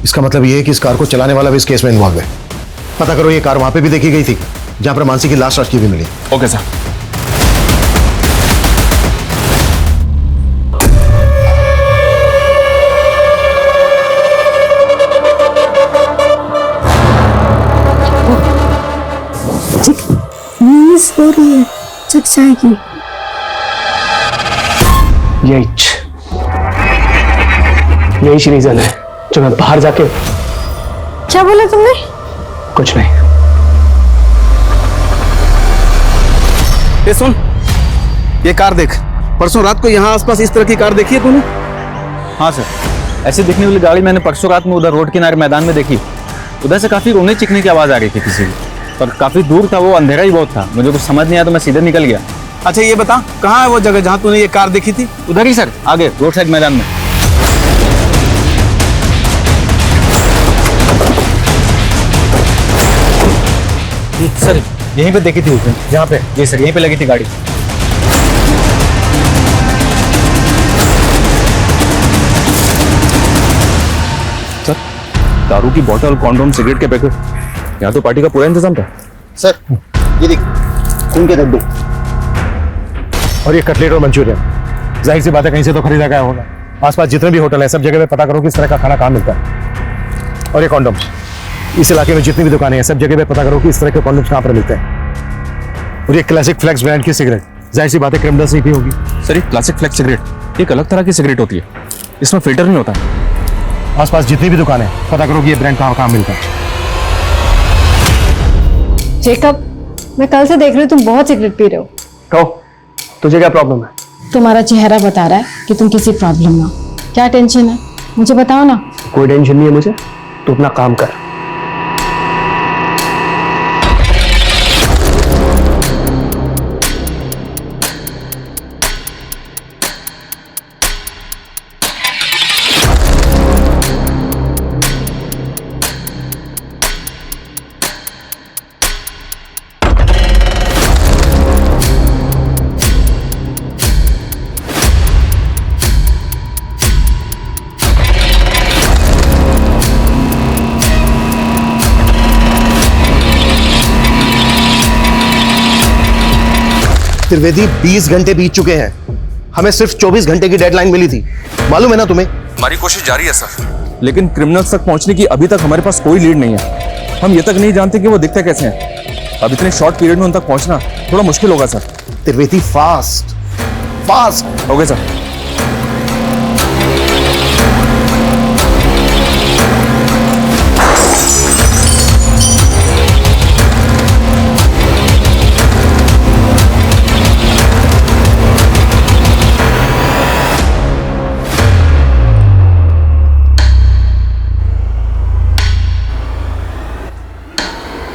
Speaker 5: इसका मतलब ये है कि इस कार को चलाने वाला भी इस केस में इन्वॉल्व है। पता करो ये कार वहां पे भी देखी गई थी जहां पर मानसी की लाश रखी हुई मिली।
Speaker 14: Okay sir.
Speaker 16: हो रही है, जग जाएगी।
Speaker 3: यही रीजन है जो मैं बाहर जाके।
Speaker 16: क्या बोला तुमने?
Speaker 3: कुछ नहीं।
Speaker 13: ये सुन, ये कार देख। परसों रात को यहाँ आसपास इस तरह की कार देखी है तूने?
Speaker 10: हाँ सर, ऐसे दिखने वाली गाड़ी मैंने परसों रात में उधर रोड किनारे मैदान में देखी। उधर से काफी रोने चीखने की आवाज आ रही थी किसी की, पर काफी दूर था वो, अंधेरा ही बहुत था, मुझे कुछ समझ नहीं आया तो मैं सीधे निकल गया।
Speaker 13: अच्छा ये बता, कहाँ है वो जगह जहाँ तूने ये कार देखी थी?
Speaker 10: उधर ही सर, आगे रोड साइड मैदान में।
Speaker 5: सर यहीं पे देखी थी उसने? यहाँ पे?
Speaker 10: जी सर, यहीं पे लगी थी गाड़ी।
Speaker 14: सर दारू की बोतल, कॉन्डोम, सिगरेट के पैकेट, यहाँ तो पार्टी का पूरा इंतजाम था।
Speaker 5: सर ये देख, खून के धब्बे और ये कटलेट और मंचूरियन। जाहिर सी बात है कहीं से तो खरीदा गया होगा। आसपास जितने भी होटल है सब जगह पे पता करो कि इस तरह का खाना कहाँ मिलता है। और ये कॉन्डोम, इस इलाके में जितनी भी दुकानें हैं सब जगह पे पता करो कि इस तरह के कॉन्डोम्स कहाँ पर मिलते हैं। और ये क्लासिक फ्लेक्स ब्रांड की सिगरेट, जाहिर सी बात है क्रिमिनल्स नहीं पी होगी।
Speaker 14: सर ये क्लासिक फ्लेक्स सिगरेट एक अलग तरह की सिगरेट होती है, इसमें फिल्टर नहीं होता।
Speaker 5: आसपास जितनी भी दुकानें पता करो कि ये ब्रांड कहाँ मिलता है।
Speaker 16: जेकब, मैं कल से देख रही हूँ तुम बहुत सिगरेट पी रहे हो।
Speaker 3: कहो तुझे क्या प्रॉब्लम है?
Speaker 16: तुम्हारा चेहरा बता रहा है कि तुम किसी प्रॉब्लम में हो। क्या टेंशन है मुझे बताओ ना।
Speaker 3: कोई टेंशन नहीं है मुझे, तू अपना काम कर।
Speaker 5: त्रिवेदी 20 घंटे बीत चुके हैं, हमें सिर्फ 24 घंटे की डेडलाइन मिली थी, मालूम है ना तुम्हें?
Speaker 14: हमारी कोशिश जारी है सर, लेकिन क्रिमिनल्स तक पहुंचने की अभी तक हमारे पास कोई लीड नहीं है। हम ये तक नहीं जानते कि वो दिखते कैसे हैं। अब इतने शॉर्ट पीरियड में उन तक पहुंचना थोड़ा मुश्किल होगा sir.
Speaker 5: Trivedi fast fast.
Speaker 14: Okay sir.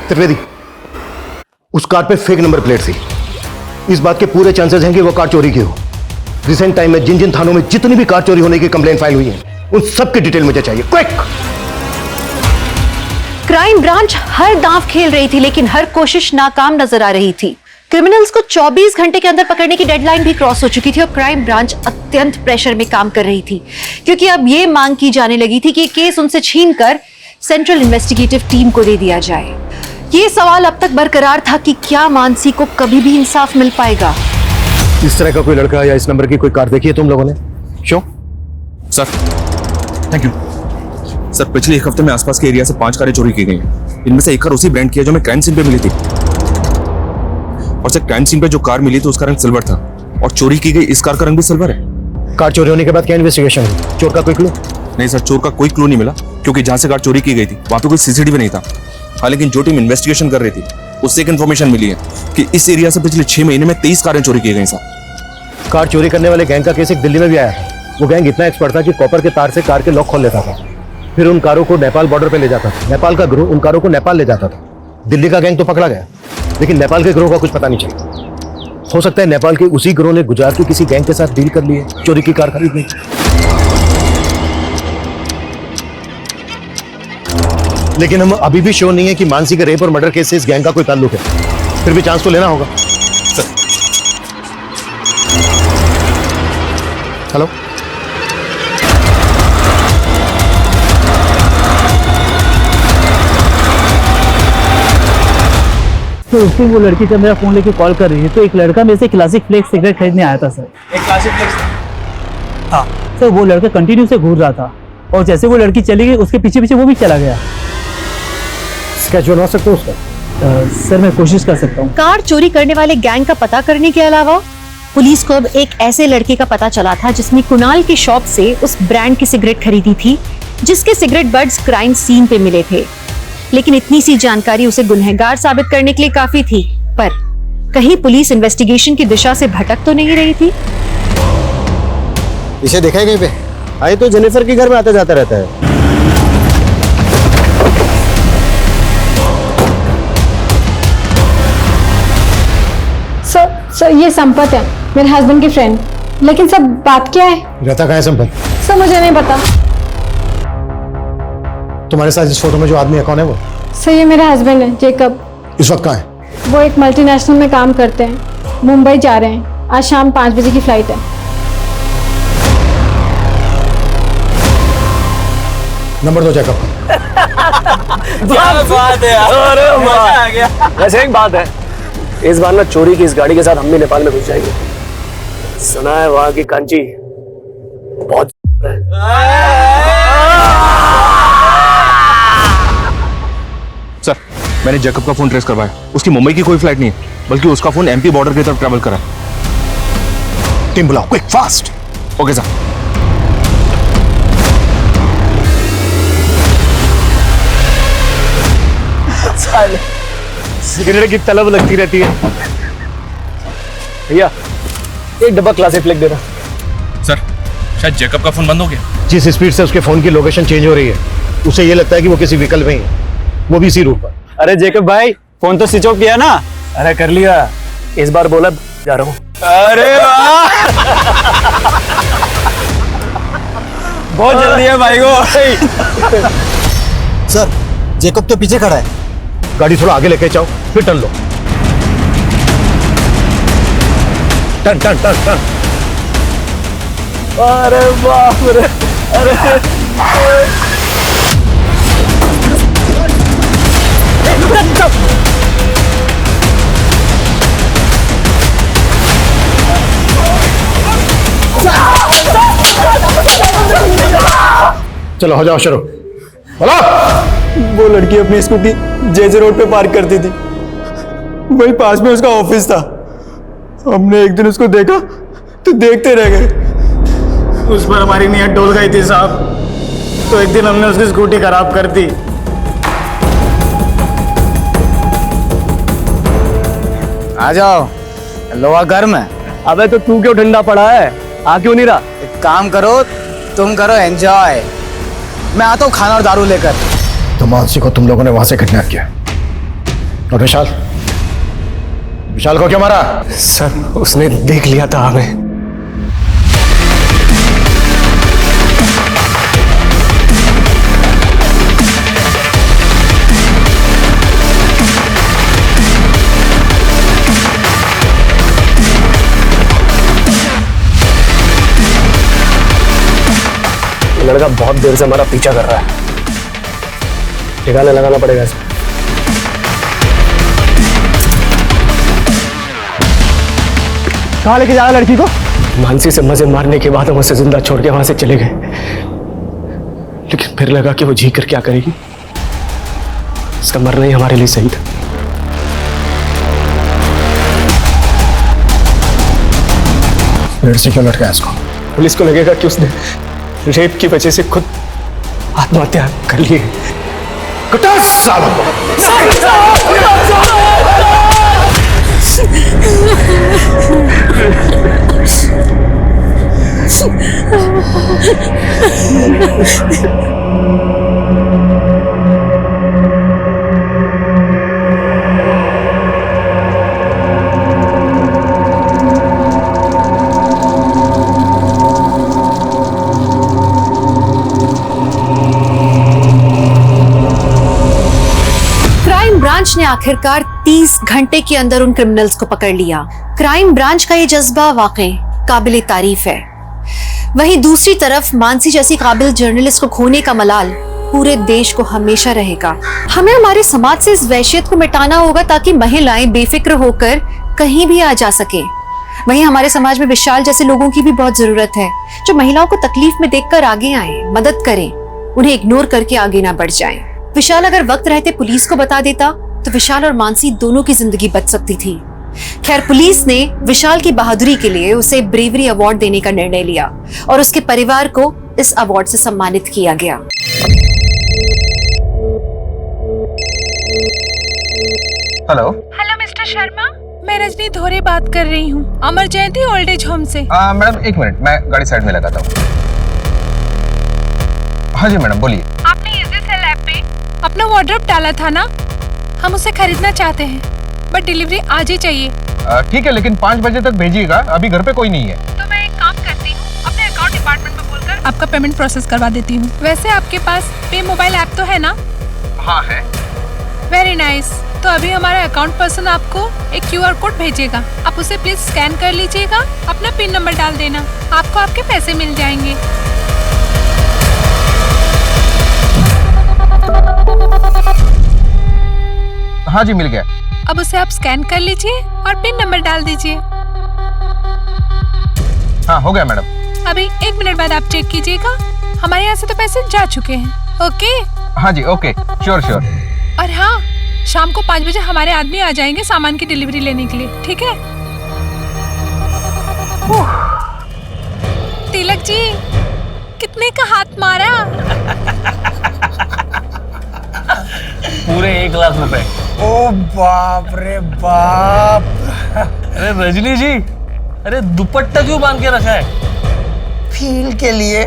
Speaker 5: Trivedi, उस कार पे फेक नंबर प्लेट थी। इस बात के पूरे चांसेस हैं कि वो कार चोरी की हो। रिसेंट टाइम में जिन जिन थानों में जितनी भी कार चोरी होने की कंप्लेन फाइल हुई है उन सब की डिटेल मुझे चाहिए, क्विक।
Speaker 1: क्राइम ब्रांच हर दांव खेल रही थी लेकिन हर कोशिश नाकाम नजर आ रही थी। क्रिमिनल्स को 24 घंटे के अंदर पकड़ने की डेडलाइन भी क्रॉस हो चुकी थी और क्राइम ब्रांच अत्यंत प्रेशर में काम कर रही थी, क्योंकि अब यह मांग की जाने लगी थी कि केस उनसे छीनकर सेंट्रल इन्वेस्टिगेटिव टीम को दे दिया जाए। ये सवाल अब तक बरकरार था कि क्या मानसी को कभी भी इंसाफ मिल पाएगा।
Speaker 5: इस तरह का कोई लड़का या इस नंबर की कोई कार देखी है तुम लोगों ने? क्यों
Speaker 14: सर? Thank you sir. पिछले एक हफ्ते में आसपास के एरिया से 5 कारें चोरी की गई हैं। इनमें से एक कार उसी ब्रांड की है जो मैं क्राइम सीन पे मिली थी। और सर क्राइम सीन पे जो कार मिली थी उसका रंग सिल्वर था और चोरी की गई इस कार का रंग भी सिल्वर है।
Speaker 5: कार चोरी होने के बाद क्या इन्वेस्टिगेशन हुई? चोर का कोई क्लू?
Speaker 14: नहीं सर, चोर का कोई क्लू नहीं मिला क्योंकि जहां से कार चोरी की गई थी वहां पे कोई सीसीटीवी नहीं था। हाँ, लेकिन जो टीम इन्वेस्टिगेशन कर रही थी उससे एक इन्फॉर्मेशन मिली है कि इस एरिया से पिछले 6 महीने में 23 कारें चोरी की गई सर।
Speaker 5: कार चोरी करने वाले गैंग का केस एक दिल्ली में भी आया है। वो गैंग इतना एक्सपर्ट था कि कॉपर के तार से कार के लॉक खोल लेता था, फिर उन कारों को नेपाल बॉर्डर पे ले जाता था। नेपाल का गिरोह उन कारों को नेपाल ले जाता था। दिल्ली का गैंग तो पकड़ा गया, लेकिन नेपाल के गिरोह का कुछ पता नहीं चला। हो सकता है नेपाल के उसी गिरोह ने गुजरात के किसी गैंग के साथ डील कर ली है चोरी की कार खरीदने की। लेकिन हम अभी भी श्योर नहीं है कि मानसी के रेप और मर्डर केस से इस गैंग का कोई ताल्लुक है। फिर भी चांस तो लेना होगा। हेलो,
Speaker 3: तो उसकी वो लड़की जब मेरा फोन लेके कॉल कर रही है तो एक लड़का मेरे से क्लासिक फ्लेक्स सिगरेट खरीदने आया था सर।
Speaker 11: एक क्लासिक फ्लेक्स?
Speaker 3: हाँ सर, वो लड़का कंटिन्यू से घूर रहा था और जैसे वो लड़की चली गई उसके पीछे पीछे वो भी चला गया।
Speaker 5: स्केच बनवा सकते हो उसका?
Speaker 3: सर मैं कोशिश कर सकता हूँ।
Speaker 1: कार चोरी करने वाले गैंग का पता करने के अलावा पुलिस को अब एक ऐसे लड़के का पता चला था जिसने कुणाल की शॉप से उस ब्रांड की सिगरेट खरीदी थी जिसके सिगरेट बड्स क्राइम सीन पे मिले थे। लेकिन इतनी सी जानकारी उसे गुनहगार साबित करने के लिए काफी थी, पर कहीं पुलिस इन्वेस्टिगेशन की दिशा से भटक तो नहीं रही थी?
Speaker 5: इसे देखा है कहीं पे? आए तो जेनिफर के घर में आता जाता रहता है।
Speaker 16: सर ये संपत है, मेरे हस्बैंड की फ्रेंड। लेकिन सब बात क्या है?
Speaker 5: रहता कहाँ है संपत?
Speaker 16: सर मुझे नहीं पता।
Speaker 5: तुम्हारे साथ इस फोटो में जो आदमी है कौन है वो?
Speaker 16: सर ये मेरा हस्बैंड है, जेकब।
Speaker 5: इस वक्त कहाँ है?
Speaker 16: वो एक मल्टीनेशनल में काम करते हैं, मुंबई जा रहे हैं। आज शाम 5 बजे की फ्लाइट है।
Speaker 5: नंबर दो जेकब।
Speaker 10: क्या बात है यार, अरे मजा आ गया। वैसे एक बात है, इस बार ना चोरी की इस गाड़ी के साथ हम भी नेपाल में घुस जाएंगे। सुना है वहां की कांची बहुत
Speaker 14: सर, मैंने जैकब का फोन ट्रेस करवाया। उसकी मुंबई की कोई फ्लाइट नहीं है, बल्कि उसका फोन एमपी बॉर्डर की तरफ ट्रैवल करा।
Speaker 5: टीम बुलाओ, quick fast.
Speaker 14: Okay sir.
Speaker 10: Cigarette की तलब लगती रहती है। भैया एक डब्बा क्लासिक फ्लेक्स देना।
Speaker 14: सर, शायद जैकब का फोन बंद हो गया।
Speaker 5: जिस स्पीड से उसके फोन की लोकेशन चेंज हो रही है, उसे ये लगता है कि वो किसी व्हीकल में ही है, वो भी इसी रूट पर।
Speaker 10: अरे जेकब भाई, फोन तो स्विच ऑफ किया ना? अरे कर लिया, इस बार बोला जा रहा हूँ। अरे वाह, बहुत जल्दी है भाई को।
Speaker 5: सर, जेकब तो पीछे खड़ा है। गाड़ी थोड़ा आगे लेके जाओ, फिर टर्न लो। Turn turn turn turn.
Speaker 10: अरे बाप रे, अरे
Speaker 5: चलो हो जाओ शुरू। बोलो।
Speaker 10: वो लड़की अपनी स्कूटी जेजे रोड पे पार्क करती थी, वही पास में उसका ऑफिस था। हमने एक दिन उसको देखा तो देखते रह गए।
Speaker 11: उस पर हमारी नीयत डोल गई थी साहब, तो एक दिन हमने उसकी स्कूटी खराब कर दी।
Speaker 10: आ जाओ, लोहा गर्म है। अबे तो तू क्यों ठंडा पड़ा है, आ क्यों नहीं रहा? एक काम करो, तुम करो एंजॉय, मैं आता हूँ खाना और दारू लेकर।
Speaker 5: तो मानसी को तुम लोगों ने वहां से किडनैप किया और विशाल को क्या मारा?
Speaker 10: सर उसने देख लिया था हमें। लड़का बहुत देर से हमारा पीछा कर रहा है, ठिकाने लगाना पड़ेगा इसे।
Speaker 3: कहाँ लेके जा रहा लड़की को?
Speaker 10: मानसी से मजे मारने के बाद हम उसे जिंदा छोड़ के वहां से चले गए, लेकिन फिर लगा कि वो जी कर क्या करेगी। इसका मरना ही हमारे लिए सही था।
Speaker 15: पेड़ से क्यों लटकाया इसको?
Speaker 7: पुलिस को लगेगा कि उसने रेप की वजह से खुद आत्महत्या कर ली है।
Speaker 15: कटा सालों को।
Speaker 1: क्राइम ब्रांच ने आखिरकार 30 घंटे के अंदर उन क्रिमिनल्स को पकड़ लिया। क्राइम ब्रांच का ये जज्बा वाकई काबिले तारीफ है। वहीं दूसरी तरफ मानसी जैसी काबिल जर्नलिस्ट को खोने का मलाल पूरे देश को हमेशा रहेगा। हमें हमारे समाज से इस वहशियत को मिटाना होगा ताकि महिलाएं बेफिक्र होकर कहीं भी आ जा सके। वहीं हमारे समाज में विशाल जैसे लोगों की भी बहुत जरूरत है, जो महिलाओं को तकलीफ में देखकर आगे आए, मदद करें, उन्हें इग्नोर करके आगे ना बढ़ जाएं। विशाल अगर वक्त रहते पुलिस को बता देता तो विशाल और मानसी दोनों की जिंदगी बच सकती थी। खैर, पुलिस ने विशाल की बहादुरी के लिए उसे ब्रेवरी अवार्ड देने का निर्णय लिया और उसके परिवार को इस अवार्ड से सम्मानित किया गया।
Speaker 14: हेलो
Speaker 17: हेलो मिस्टर शर्मा, मैं रजनी धोरे बात कर रही हूँ, अमर जयंती ओल्ड एज होम से।
Speaker 14: मैडम एक मिनट, मैं गाड़ी साइड में लगाता हूँ। हाँ जी मैडम बोलिए।
Speaker 17: आपने इजी सेल ऐप पे अपना वार्डरोब डाला था ना, हम उसे खरीदना चाहते हैं, बट डिलीवरी आज ही चाहिए।
Speaker 14: ठीक है, लेकिन 5 बजे तक भेजिएगा, अभी घर पे कोई नहीं है।
Speaker 17: तो मैं एक काम करती हूँ, अपने अकाउंट डिपार्टमेंट में बोलकर आपका पेमेंट प्रोसेस करवा देती हूँ। वैसे आपके पास पे मोबाइल ऐप तो है ना?
Speaker 14: हाँ है।
Speaker 17: Very nice. तो अभी हमारा अकाउंट पर्सन आपको एक QR कोड भेजेगा, आप उसे प्लीज स्कैन कर लीजिएगा, अपना पिन नंबर डाल देना, आपको आपके पैसे मिल जाएंगे।
Speaker 14: हाँ जी मिल गया।
Speaker 17: अब उसे आप स्कैन कर लीजिए और पिन नंबर डाल दीजिए।
Speaker 14: हाँ हो गया मैडम।
Speaker 17: अभी 1 मिनट बाद आप चेक कीजिएगा, हमारे यहाँ से तो पैसे जा चुके हैं। ओके?
Speaker 14: हाँ जी ओके, श्योर श्योर।
Speaker 17: और हाँ, शाम को 5 बजे हमारे आदमी आ जाएंगे सामान की डिलीवरी लेने के लिए, ठीक है? तिलक जी, कितने का हाथ मारा?
Speaker 10: पूरे 1 लाख रुपए।
Speaker 7: ओ बाप रे बाप।
Speaker 10: अरे रजनी जी, अरे दुपट्टा क्यों बांध के रखा है?
Speaker 7: फील के लिए।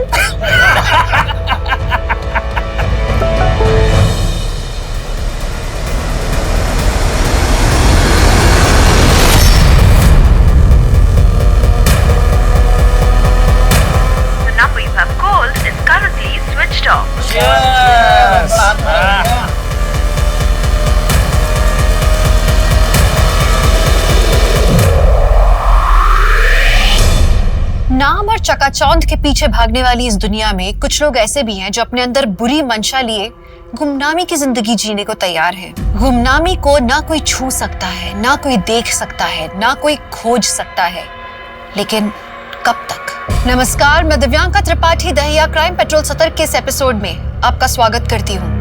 Speaker 1: नाम और चकाचौंध के पीछे भागने वाली इस दुनिया में कुछ लोग ऐसे भी हैं जो अपने अंदर बुरी मंशा लिए गुमनामी की जिंदगी जीने को तैयार है। गुमनामी को ना कोई छू सकता है, ना कोई देख सकता है, ना कोई खोज सकता है, लेकिन कब तक? नमस्कार, मैं दिव्यांका त्रिपाठी दहिया क्राइम पेट्रोल सतर्क के इस एपिसोड में आपका स्वागत करती हूँ।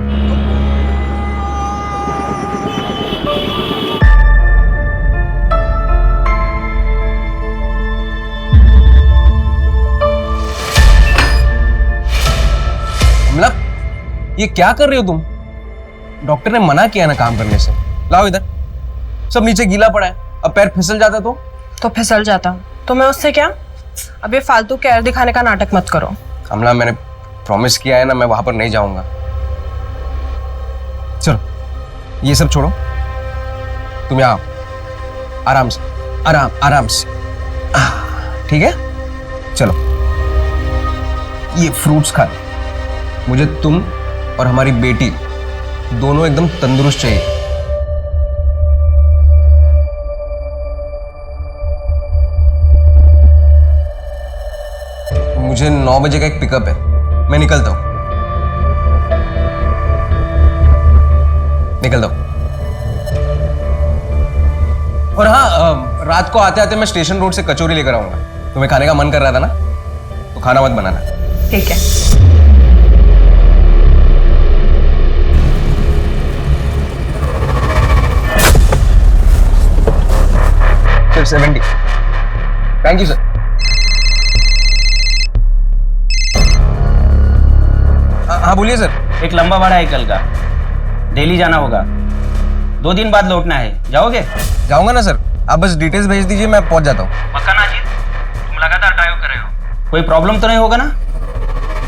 Speaker 7: ये क्या कर रहे हो तुम? डॉक्टर ने मना किया ना काम करने से। लाओ इधर, सब नीचे गीला पड़ा है, अब पैर फिसल जाता तो
Speaker 12: फिसल जाता तो मैं उससे क्या? अब ये फालतू केयर दिखाने का नाटक मत करो।
Speaker 7: कमला, मैंने प्रॉमिस किया है ना, मैं वहां पर नहीं जाऊंगा। चलो ये सब छोड़ो, तुम यहाँ आओ, आराम से, आराम से, ठीक है? चलो ये फ्रूट्स खा लो। मुझे तुम और हमारी बेटी दोनों एकदम तंदुरुस्त चाहिए। मुझे 9 बजे का एक पिकअप है, मैं निकलता हूं। निकलता हूं। और हाँ, रात को आते आते मैं स्टेशन रोड से कचौरी लेकर आऊंगा। तुम्हें खाने का मन कर रहा था ना, तो खाना मत बनाना।
Speaker 12: ठीक है।
Speaker 7: Sir, 70. Thank you, sir.
Speaker 18: हाँ बोलिए सर।
Speaker 19: एक लंबा भाड़ा है कल का, दिल्ली जाना होगा, 2 दिन बाद लौटना है, जाओगे?
Speaker 18: जाऊंगा ना सर, आप बस डिटेल्स भेज दीजिए, मैं पहुंच जाता हूँ।
Speaker 19: पक्का ना अजीत? तुम लगातार ड्राइव कर रहे हो, कोई प्रॉब्लम तो नहीं होगा ना?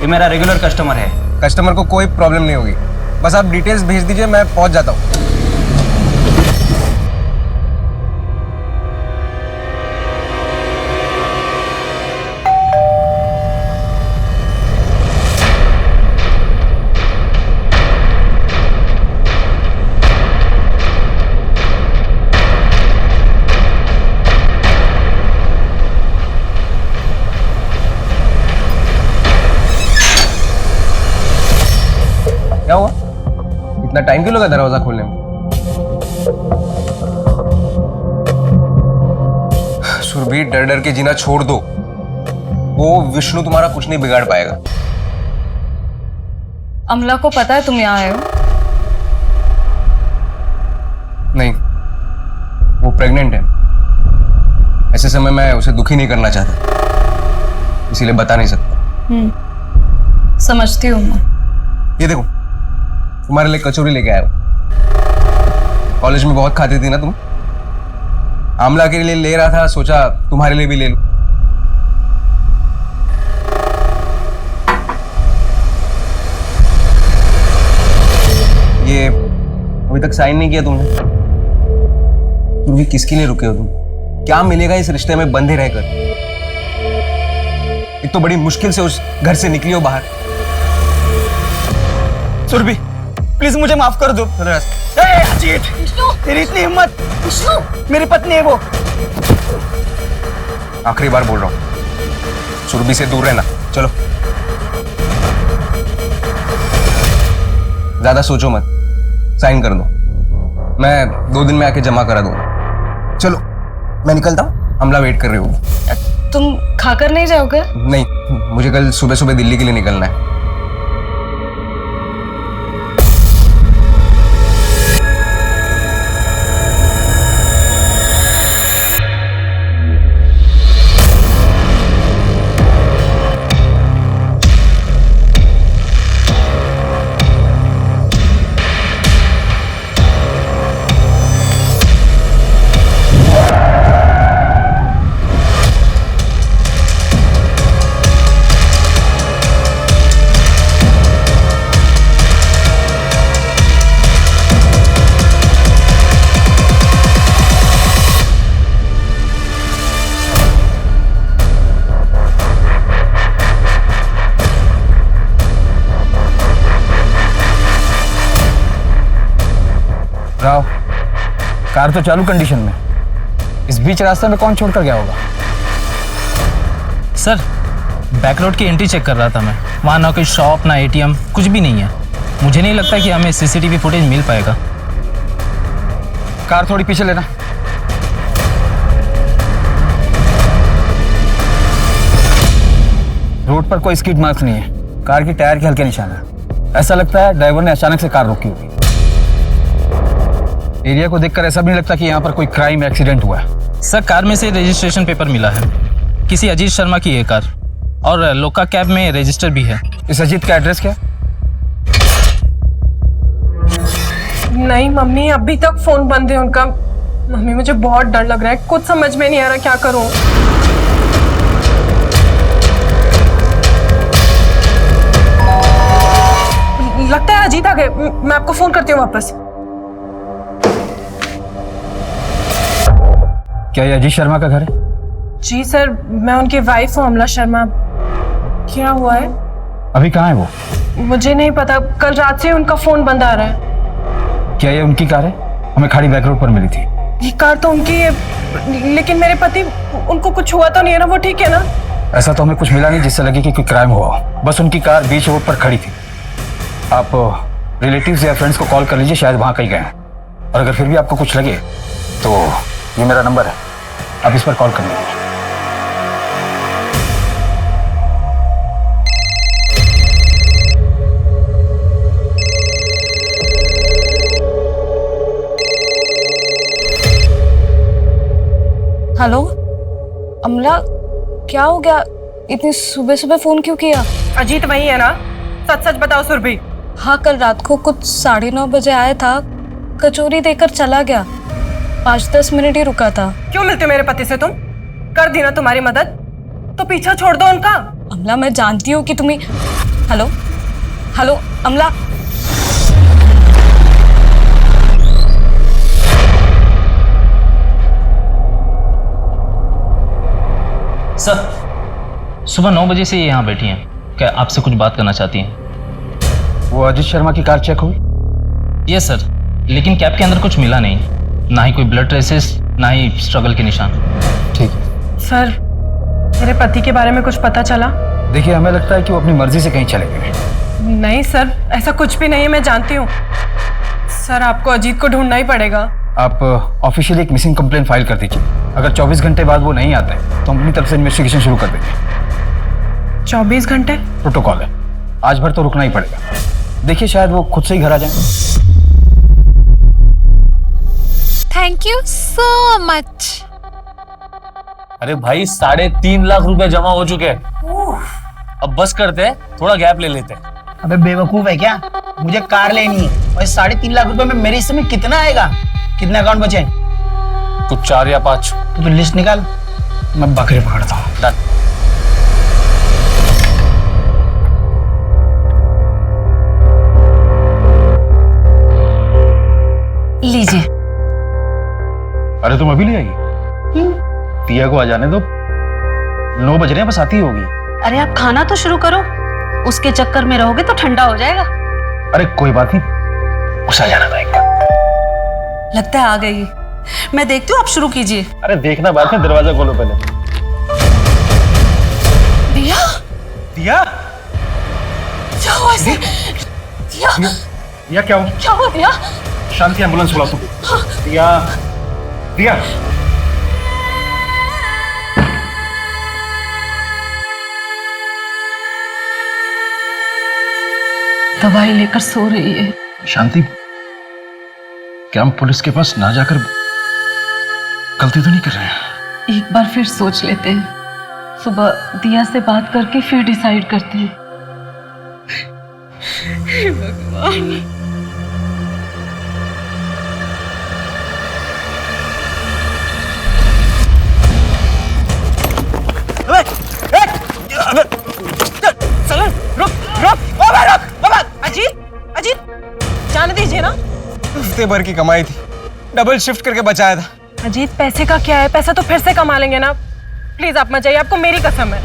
Speaker 19: ये मेरा रेगुलर कस्टमर है।
Speaker 18: कस्टमर को कोई प्रॉब्लम नहीं होगी, बस आप डिटेल्स भेज दीजिए, मैं पहुंच जाता हूँ। क्या हुआ? इतना टाइम क्यों लगा दरवाजा खोलने में? सुरभि, डर डर के जीना छोड़ दो, वो विष्णु तुम्हारा कुछ नहीं बिगाड़ पाएगा।
Speaker 12: अमला को पता है तुम यहाँ आए हो?
Speaker 18: नहीं, वो प्रेग्नेंट है। ऐसे समय मैं उसे दुखी नहीं करना चाहता, इसीलिए बता नहीं सकता।
Speaker 12: समझती हूँ मैं।
Speaker 18: ये देखो, तुम्हारे लिए कचौरी लेके आया हूं। कॉलेज में बहुत खाती थी ना तुम। आमला के लिए ले रहा था, सोचा तुम्हारे लिए भी ले लूं। ये अभी तक साइन नहीं किया तुमने। तुम भी किसके लिए रुके हो तुम? क्या मिलेगा इस रिश्ते में बंधे रहकर? एक तो बड़ी मुश्किल से उस घर से निकली हो बाहर।
Speaker 15: सुरभि, प्लीज मुझे माफ कर दो। अजीत, तेरी इतनी हिम्मत! मेरी पत्नी है वो।
Speaker 18: आखिरी बार बोल रहा हूं, सुरभि से दूर रहना। चलो, ज्यादा सोचो मत, साइन कर दो, मैं 2 दिन में आके जमा करा दूंगा। चलो, मैं निकलता हूं, अमला वेट कर रही होगी।
Speaker 12: तुम खाकर नहीं जाओगे?
Speaker 18: नहीं, मुझे कल सुबह सुबह दिल्ली के लिए निकलना है।
Speaker 11: राव, कार तो चालू कंडीशन में, इस बीच रास्ते में कौन छोड़कर गया होगा?
Speaker 20: सर, बैक रोड की एंट्री चेक कर रहा था मैं, वहाँ ना कोई शॉप ना एटीएम, कुछ भी नहीं है। मुझे नहीं लगता कि हमें सीसीटीवी फुटेज मिल पाएगा।
Speaker 11: कार थोड़ी पीछे लेना। रोड पर कोई स्किड मार्क्स नहीं है, कार की टायर के हल्के निशान है। ऐसा लगता है ड्राइवर ने अचानक से कार रोकी होगी। एरिया को देखकर ऐसा भी नहीं लगता कि यहाँ पर कोई क्राइम एक्सीडेंट हुआ है।
Speaker 20: सर, कार में से रजिस्ट्रेशन पेपर मिला है, किसी अजीत शर्मा की है कार, और लोका कैब में रजिस्टर भी है।
Speaker 11: इस अजीत का एड्रेस क्या?
Speaker 21: नहीं मम्मी, अभी तक फोन बंद है उनका। मम्मी, मुझे बहुत डर लग रहा है, कुछ समझ में नहीं आ रहा क्या करूं। लगता है अजीत आ गए, मैं आपको फोन करती हूँ वापस।
Speaker 11: क्या ये अजीत शर्मा का घर है?
Speaker 21: जी सर, मैं उनकी वाइफ हूँ अमला शर्मा। क्या हुआ है?
Speaker 11: अभी कहाँ है वो?
Speaker 21: मुझे नहीं पता, कल रात से उनका फोन बंद आ रहा है।
Speaker 11: क्या ये उनकी कार है? हमें खाड़ी बैक रोड पर मिली थी।
Speaker 21: ये कार तो उनकी है, लेकिन मेरे पति, उनको कुछ हुआ तो नहीं है ना? वो ठीक है ना?
Speaker 11: ऐसा तो हमें कुछ मिला नहीं जिससे लगे कि कोई क्राइम हुआ हो। बस उनकी कार बीच रोड पर खड़ी थी। आप रिलेटिव्स या फ्रेंड्स को कॉल कर लीजिए, शायद वहाँ कहीं गए हैं। और अगर फिर भी आपको कुछ लगे तो ये मेरा नंबर है, आप इस पर कॉल कर लीजिए।
Speaker 12: हेलो अमला, क्या हो गया? इतनी सुबह सुबह फोन क्यों किया?
Speaker 21: अजीत वही है ना सच सच बताओ सुरभि।
Speaker 4: हाँ, कल रात को कुछ 9:30 बजे आया था, कचौरी देकर चला गया। 5-10 मिनट ही रुका था।
Speaker 21: क्यों मिलते मेरे पति से तुम? कर दी ना तुम्हारी मदद, तो पीछा छोड़ दो उनका।
Speaker 4: अमला, मैं जानती हूँ कि तुम्हें। हेलो हेलो अमला।
Speaker 20: सर, सुबह 9 बजे से ये यहाँ बैठी हैं। क्या आपसे कुछ बात करना चाहती हैं?
Speaker 11: वो अजीत शर्मा की कार चेक हुई?
Speaker 20: यस सर, लेकिन कैब के अंदर कुछ मिला नहीं, ना ही कोई ब्लड ट्रेसेस, ना ही स्ट्रगल के निशान।
Speaker 11: ठीक।
Speaker 21: सर, मेरे पति के बारे में कुछ पता चला?
Speaker 11: देखिए, हमें लगता है कि वो अपनी मर्जी से कहीं चले गए।
Speaker 21: नहीं सर, ऐसा कुछ भी नहीं है, मैं जानती हूँ। सर, आपको अजीत को ढूंढना ही पड़ेगा।
Speaker 11: आप ऑफिशियली एक मिसिंग कंप्लेंट फाइल कर दीजिए। अगर 24 घंटे बाद वो नहीं आते तो हम अपनी तरफ से इन्वेस्टिगेशन शुरू कर देंगे।
Speaker 21: 24 घंटे?
Speaker 11: प्रोटोकॉल है, आज भर तो रुकना ही पड़ेगा। देखिए, शायद वो खुद से ही घर आ जाए।
Speaker 17: Thank you so much.
Speaker 10: अरे भाई, 3.5 लाख रुपए जमा हो चुके हैं। अब बस करते हैं, थोड़ा गैप ले लेते हैं।
Speaker 22: अबे बेवकूफ है क्या? मुझे कार लेनी है और 3.5 लाख रुपए में मेरे हिस्से में कितना आएगा? कितने अकाउंट बचे?
Speaker 10: कुछ 4 या 5।
Speaker 22: तो लिस्ट निकाल, मैं बकरे पकड़ता हूँ।
Speaker 6: लीजिए।
Speaker 11: अरे तुम अभी ले आई? पिया को आ जाने दो, 9 बज रहे हैं, बस आती ही होगी।
Speaker 6: अरे आप खाना तो शुरू करो, उसके चक्कर में रहोगे तो ठंडा हो जाएगा।
Speaker 11: अरे कोई बात नहीं, उसे आ जाना था।
Speaker 6: लगता है आ गई। मैं देखती हूँ, आप शुरू कीजिए।
Speaker 11: अरे देखना बात है, दरवाजा खोलो पहले।
Speaker 6: दिया?
Speaker 11: दिया?
Speaker 6: क्या हुआ इसे? दिया?
Speaker 11: दिया क्या हुआ?
Speaker 6: क्या हुआ दिया?
Speaker 11: शांति, एम्बुलेंस बुलाओ तुम। दिया, दिया।
Speaker 6: दवाई लेकर सो रही है।
Speaker 11: शांति, क्या हम पुलिस के पास ना जाकर गलती तो नहीं कर रहे हैं?
Speaker 6: एक बार फिर सोच लेते हैं। सुबह दिया से बात करके फिर डिसाइड करते हैं। हे भगवान।
Speaker 21: अजीत, जाने दीजिए ना।
Speaker 18: हफ्ते भर की कमाई थी, डबल शिफ्ट करके बचाया था।
Speaker 21: अजीत, पैसे का क्या है? पैसा तो फिर से कमा लेंगे ना। प्लीज आप मत जाइए, आपको मेरी कसम है।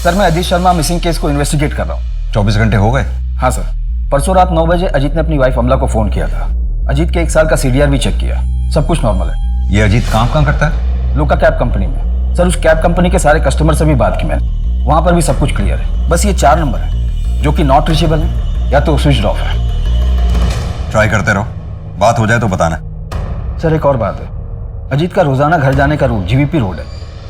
Speaker 11: सर, मैं अजीत शर्मा मिसिंग केस को इन्वेस्टिगेट कर रहा हूँ।
Speaker 18: 24 घंटे हो गए?
Speaker 11: हाँ सर, परसों रात 9 बजे अजीत ने अपनी वाइफ अमला को फोन किया था। अजीत के 1 साल का CDR भी चेक किया, सब कुछ नॉर्मल है।
Speaker 18: ये अजीत काम करता है?
Speaker 11: लोका कैब कंपनी में। सर, उस कैब कंपनी के सारे कस्टमर से भी बात की मैंने, वहां पर भी सब कुछ क्लियर है। बस ये 4 नंबर है जो कि नॉट रीचेबल है या तो स्विच ऑफ है।
Speaker 18: ट्राई करते रहो, बात हो जाए तो बताना।
Speaker 11: सर, एक और बात है, अजीत का रोजाना घर जाने का रूट GVP रोड है।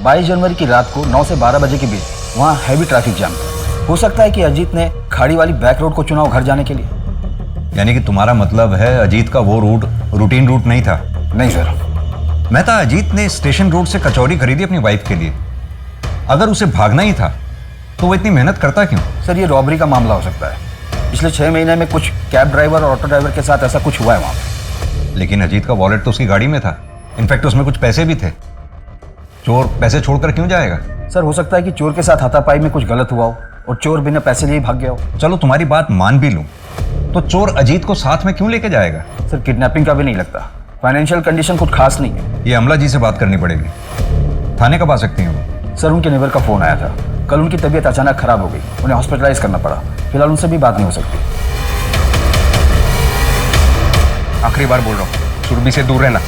Speaker 11: 22 जनवरी की रात को 9 से 12 बजे के बीच वहाँ हैवी ट्रैफिक जाम था। हो सकता है कि अजीत ने खाड़ी वाली बैक रोड को चुना हो घर जाने के लिए।
Speaker 18: यानी कि तुम्हारा मतलब है अजीत का वो रूट रूटीन रूट नहीं था?
Speaker 11: नहीं सर।
Speaker 18: मैं था अजीत ने स्टेशन रोड से कचौरी खरीदी अपनी वाइफ के लिए। अगर उसे भागना ही था तो वो इतनी मेहनत करता क्यों?
Speaker 11: सर, ये रॉबरी का मामला हो सकता है। पिछले 6 महीने में कुछ कैब ड्राइवर और ऑटो ड्राइवर के साथ ऐसा कुछ हुआ है वहाँ पे।
Speaker 18: लेकिन अजीत का वॉलेट तो उसकी गाड़ी में था, इनफैक्ट उसमें कुछ पैसे भी थे। चोर पैसे छोड़कर क्यों जाएगा?
Speaker 11: सर, हो सकता है कि चोर के साथ हाथापाई में कुछ गलत हुआ हो और चोर बिना पैसे लिए भाग गया हो।
Speaker 18: चलो तुम्हारी बात मान भी लूं, तो चोर अजीत को साथ में क्यों लेके जाएगा?
Speaker 11: सर, किडनैपिंग का भी नहीं लगता। फाइनेंशियल कंडीशन कुछ खास नहीं है।
Speaker 18: ये अमला जी से बात करनी पड़ेगी। थाने कब आ सकती हैं वो?
Speaker 11: सर, उनके नेबर का फोन आया था। कल उनकी तबीयत अचानक खराब हो गई, उन्हें हॉस्पिटलाइज करना पड़ा। फिलहाल उनसे भी बात नहीं हो सकती।
Speaker 18: आखिरी बार बोल रहा हूँ, सुरभि से दूर रहना।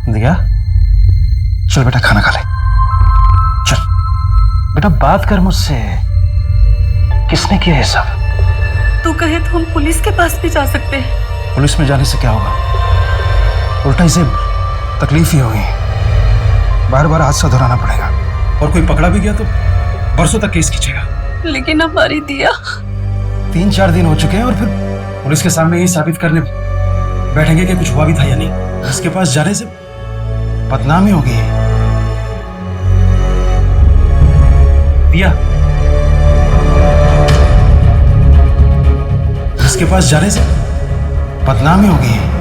Speaker 11: दिया, चल बेटा, खाना खा ले। चल बेटा, बात कर मुझसे। किसने किया ये सब?
Speaker 6: तू कहे तो हम पुलिस के पास भी जा सकते हैं।
Speaker 11: पुलिस में जाने से क्या होगा? उल्टा इसे तकलीफ ही होगी। बार बार हादसा दोहराना पड़ेगा। और कोई पकड़ा भी गया तो बरसों तक केस खींचेगा।
Speaker 21: लेकिन हमारी दिया
Speaker 11: 3-4 दिन हो चुके हैं और फिर पुलिस के सामने यही साबित करने बैठेंगे कि कुछ हुआ भी था या नहीं। इसके पास जाने से बदनामी हो गई है। दिया, इसके पास जाने से बदनामी हो गई है।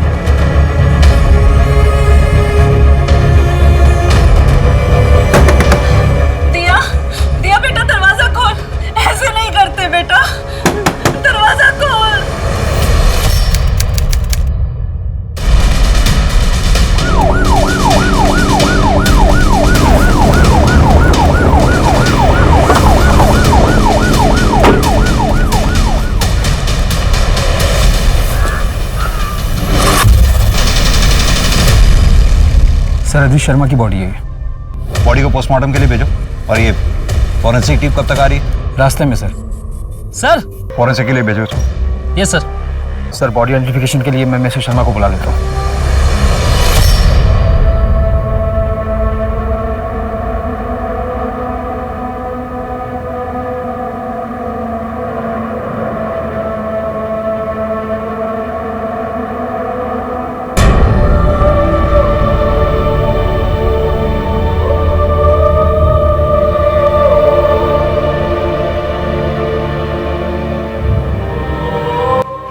Speaker 21: दिया, दिया बेटा दरवाजा खोल। ऐसे नहीं करते बेटा, दरवाजा खोल।
Speaker 11: सर, अजीत शर्मा की बॉडी है।
Speaker 2: बॉडी को पोस्टमार्टम के लिए भेजो। और ये फॉरेंसिक टीम कब तक आ रही है?
Speaker 11: रास्ते में सर।
Speaker 20: सर,
Speaker 2: फॉरेंसिक के लिए भेजो।
Speaker 20: Yes sir.
Speaker 11: Sir, body identification के लिए मैं मिसेस शर्मा को बुला लेता हूँ।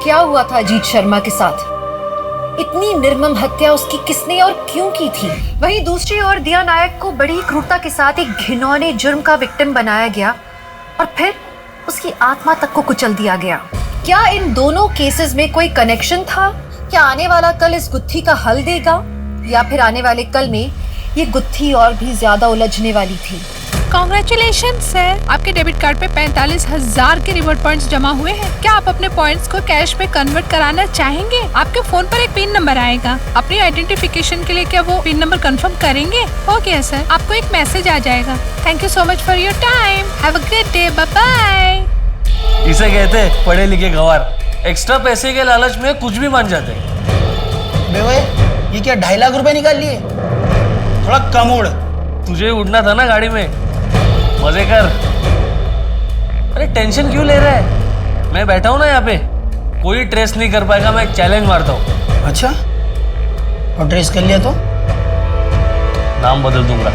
Speaker 1: क्या हुआ था अजीत शर्मा के साथ? इतनी निर्मम हत्या उसकी किसने और क्यों की थी? वहीं दूसरी ओर दिया नायक को बड़ी क्रूरता के साथ एक घिनौने जुर्म का विक्टिम बनाया गया और फिर उसकी आत्मा तक को कुचल दिया गया। क्या इन दोनों केसेस में कोई कनेक्शन था? क्या आने वाला कल इस गुत्थी का हल देगा या फिर आने वाले कल में ये गुत्थी और भी ज्यादा उलझने वाली थी?
Speaker 17: कॉन्ग्रेचुलेशन सर, आपके डेबिट कार्ड पे 45,000 के रिवॉर्ड पॉइंट्स जमा हुए हैं। क्या आप अपने पॉइंट्स को कैश में कन्वर्ट कराना चाहेंगे? आपके फोन पर एक पिन नंबर आएगा। अपनी आइडेंटिफिकेशन के लिए क्या वो पिन नंबर कंफर्म करेंगे? ओके सर, आपको एक मैसेज आ जाएगा। Thank you so much for your time. Have a good day, bye bye.
Speaker 20: इसे कहते हैं पढ़े लिखे गवार, एक्स्ट्रा पैसे के लालच में कुछ भी मान जाते हैं।
Speaker 22: बेवे, ये क्या 2.5 लाख रुपए निकाल लिए? थोड़ा कम उड़।
Speaker 20: तुझे उड़ना था ना गाड़ी में, मजे कर। अरे टेंशन क्यों ले रहा है? मैं बैठा हूं ना यहाँ पे, कोई ट्रेस नहीं कर पाएगा। मैं चैलेंज मारता हूँ।
Speaker 22: अच्छा, और ट्रेस कर लिया तो
Speaker 20: नाम बदल दूंगा।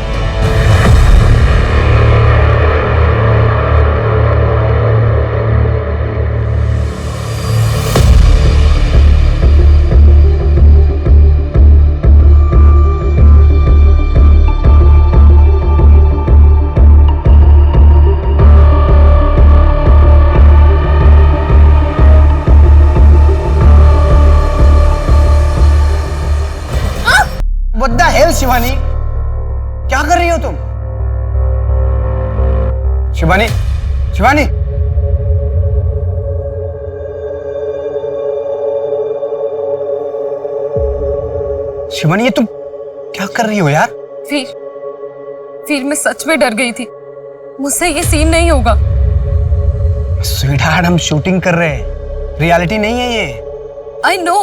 Speaker 22: What the hell, Shivani? क्या कर रही हो तुम? शिवानी, शिवानी, शिवानी, ये तुम क्या कर रही हो यार?
Speaker 21: फिर मैं सच में डर गई थी। मुझसे ये सीन नहीं होगा।
Speaker 22: स्वीटहार्ट, हम शूटिंग कर रहे हैं, रियलिटी नहीं है ये।
Speaker 21: आई नो,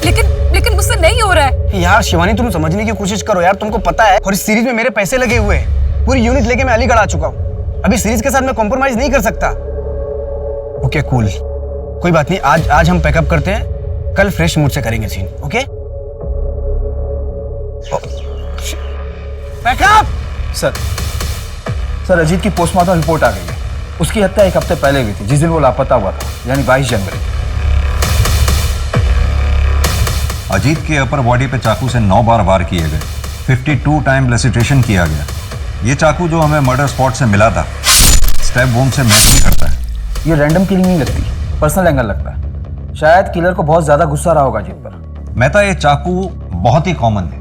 Speaker 21: लेकिन मुझसे नहीं हो रहा है।
Speaker 22: यार शिवानी, तुम समझने की कोशिश करो यार। तुमको पता है, और इस सीरीज में मेरे पैसे लगे हुए हैं। पूरी यूनिट लेके मैं अलीगढ़ आ चुका हूँ। अभी सीरीज के साथ मैं कॉम्प्रोमाइज नहीं कर सकता। ओके कूल, कोई बात नहीं। आज हम पैकअप करते हैं, कल फ्रेश मूड से करेंगे scene. Okay pack up.
Speaker 11: Sir, Ajit की पोस्टमार्टम रिपोर्ट आ गई है। उसकी हत्या 1 हफ्ते पहले हुई थी, जिस दिन वो लापता हुआ था, यानी 22 जनवरी।
Speaker 2: अजीत की अपर बॉडी पे चाकू से 9 बार वार किए गए। 52 टाइम लेसिट्रेशन किया गया। ये चाकू जो हमें मर्डर स्पॉट से मिला था, स्टैब वुंड से मैच नहीं करता है।
Speaker 11: ये रैंडम किलिंग नहीं लगती, पर्सनल एंगल लगता है। शायद किलर को बहुत ज्यादा गुस्सा रहा होगा अजीत पर।
Speaker 2: मेहता, ये चाकू बहुत ही कॉमन है,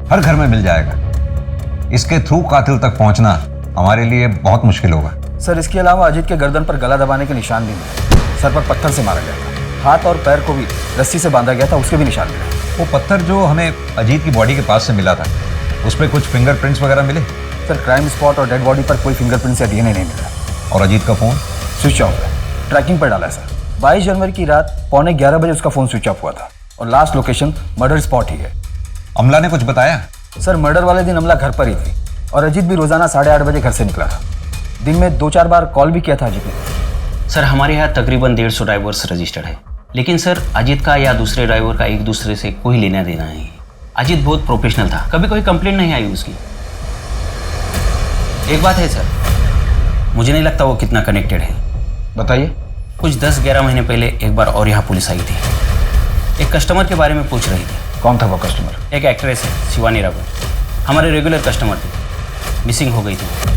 Speaker 2: हर घर में मिल जाएगा। इसके थ्रू कातिल तक पहुंचना हमारे लिए बहुत मुश्किल होगा।
Speaker 11: सर, इसके अलावा अजीत के गर्दन पर गला दबाने के निशान भी मिले। सर पर पत्थर से मारा गया था। हाथ और पैर को भी रस्सी से बांधा गया था, उसके भी निशान मिले।
Speaker 2: वो पत्थर जो हमें अजीत की बॉडी के पास से मिला था, उस पर कुछ फिंगरप्रिंट्स वगैरह मिले?
Speaker 11: सर, क्राइम स्पॉट और डेड बॉडी पर कोई फिंगरप्रिंट्स या डीएनए नहीं मिला।
Speaker 2: और अजीत का फोन
Speaker 11: स्विच ऑफ है, ट्रैकिंग पर डाला है सर। 22 जनवरी की रात 11:15 बजे उसका फोन स्विच ऑफ हुआ था और लास्ट लोकेशन मर्डर स्पॉट ही है।
Speaker 2: अमला ने कुछ बताया?
Speaker 11: सर, मर्डर वाले दिन अमला घर पर ही थी। और अजीत भी रोजाना 8:30 बजे घर से निकला था। दिन में 2-4 बार कॉल भी किया था अजीत ने।
Speaker 19: सर हमारे यहाँ तकरीबन 150 ड्राइवर्स रजिस्टर्ड है, लेकिन सर अजीत का या दूसरे ड्राइवर का एक दूसरे से कोई लेना देना नहीं। अजीत बहुत प्रोफेशनल था, कभी कोई कंप्लेंट नहीं आई उसकी। एक बात है सर, मुझे नहीं लगता वो कितना कनेक्टेड है।
Speaker 11: बताइए।
Speaker 19: कुछ 10-11 महीने पहले एक बार और यहाँ पुलिस आई थी, एक कस्टमर के बारे में पूछ रही थी।
Speaker 11: कौन था वो कस्टमर?
Speaker 19: एक एक्ट्रेस है शिवानी राघवन, हमारे रेगुलर कस्टमर थे, मिसिंग हो गई थी।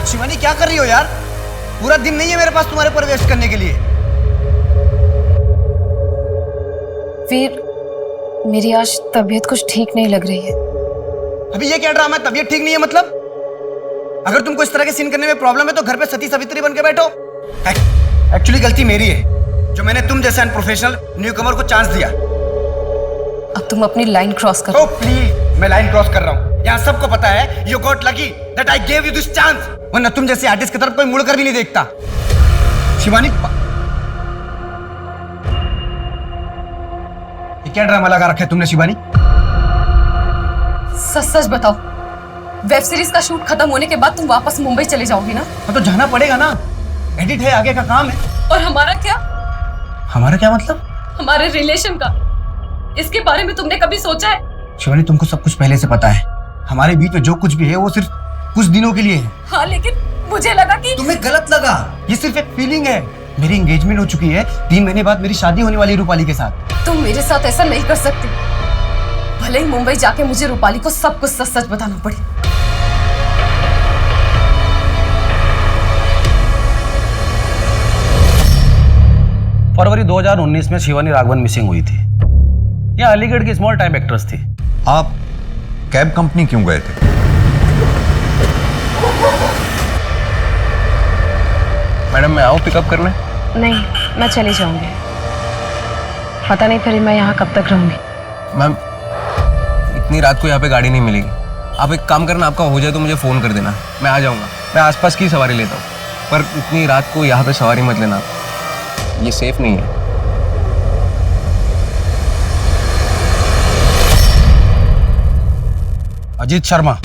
Speaker 22: शिवानी क्या कर रही हो यार? पूरा दिन नहीं है मेरे पास तुम्हारे पर वेस्ट करने के लिए।
Speaker 4: वीर, मेरी आज तबीयत कुछ ठीक नहीं लग रही है।
Speaker 22: अभी ये क्या ड्रामा है? तबीयत ठीक नहीं है मतलब? अगर तुमको इस तरह के सीन करने में प्रॉब्लम है तो घर पे सती सावित्री बन के बैठो। एक्चुअली गलती मेरी है जो मैंने तुम जैसे अनप्रोफेशनल न्यूकमर को चांस दिया।
Speaker 4: अब तुम अपनी लाइन क्रॉस करो।
Speaker 22: प्लीज, मैं लाइन क्रॉस कर रहा हूँ। यहाँ सबको पता है you got lucky that I gave you this chance, वरना तुम जैसे आर्टिस्ट की तरफ कोई मुड़कर भी नहीं देखता। शिवानी, ये क्या ड्रामा लगा रखा है तुमने शिवानी?
Speaker 4: सच सच बताओ, वेब सीरीज का शूट खत्म होने के बाद तुम वापस मुंबई चले जाओगी ना?
Speaker 22: तो जाना पड़ेगा ना, एडिट है, आगे का काम है।
Speaker 4: और हमारा क्या?
Speaker 22: हमारा क्या मतलब?
Speaker 4: हमारे रिलेशन का, इसके बारे में तुमने कभी सोचा है?
Speaker 22: शिवानी, तुमको सब कुछ पहले से पता है। हमारे बीच में जो कुछ भी है वो सिर्फ कुछ दिनों के लिए है।
Speaker 4: हाँ, लेकिन मुझे लगा कि
Speaker 22: तुम्हें गलत लगा। ये सिर्फ एक फीलिंग है। मेरी एंगेजमेंट हो चुकी है, 3 महीने बाद मेरी शादी होने वाली है रूपाली के साथ।
Speaker 4: तुम मेरे साथ ऐसा नहीं कर सकते, भले ही मुंबई जाके मुझे रूपाली को सब कुछ सच सच बताना पड़े।
Speaker 20: फरवरी 2019 में शिवानी राघवन मिसिंग हुई थी। ये अलीगढ़ की स्मॉल टाइम एक्ट्रेस थी।
Speaker 2: आप कैब कंपनी क्यों गए थे?
Speaker 18: मैडम मैं आऊँ पिकअप करने?
Speaker 4: नहीं, मैं चली जाऊंगी। पता नहीं फिर मैं यहाँ कब तक रहूंगी।
Speaker 18: मैम, इतनी रात को यहाँ पे गाड़ी नहीं मिलेगी। आप एक काम करना, आपका हो जाए तो मुझे फ़ोन कर देना, मैं आ जाऊँगा। मैं आसपास की सवारी लेता हूँ, पर इतनी रात को यहाँ पे सवारी मत लेना, ये सेफ नहीं है।
Speaker 22: अजीत शर्मा?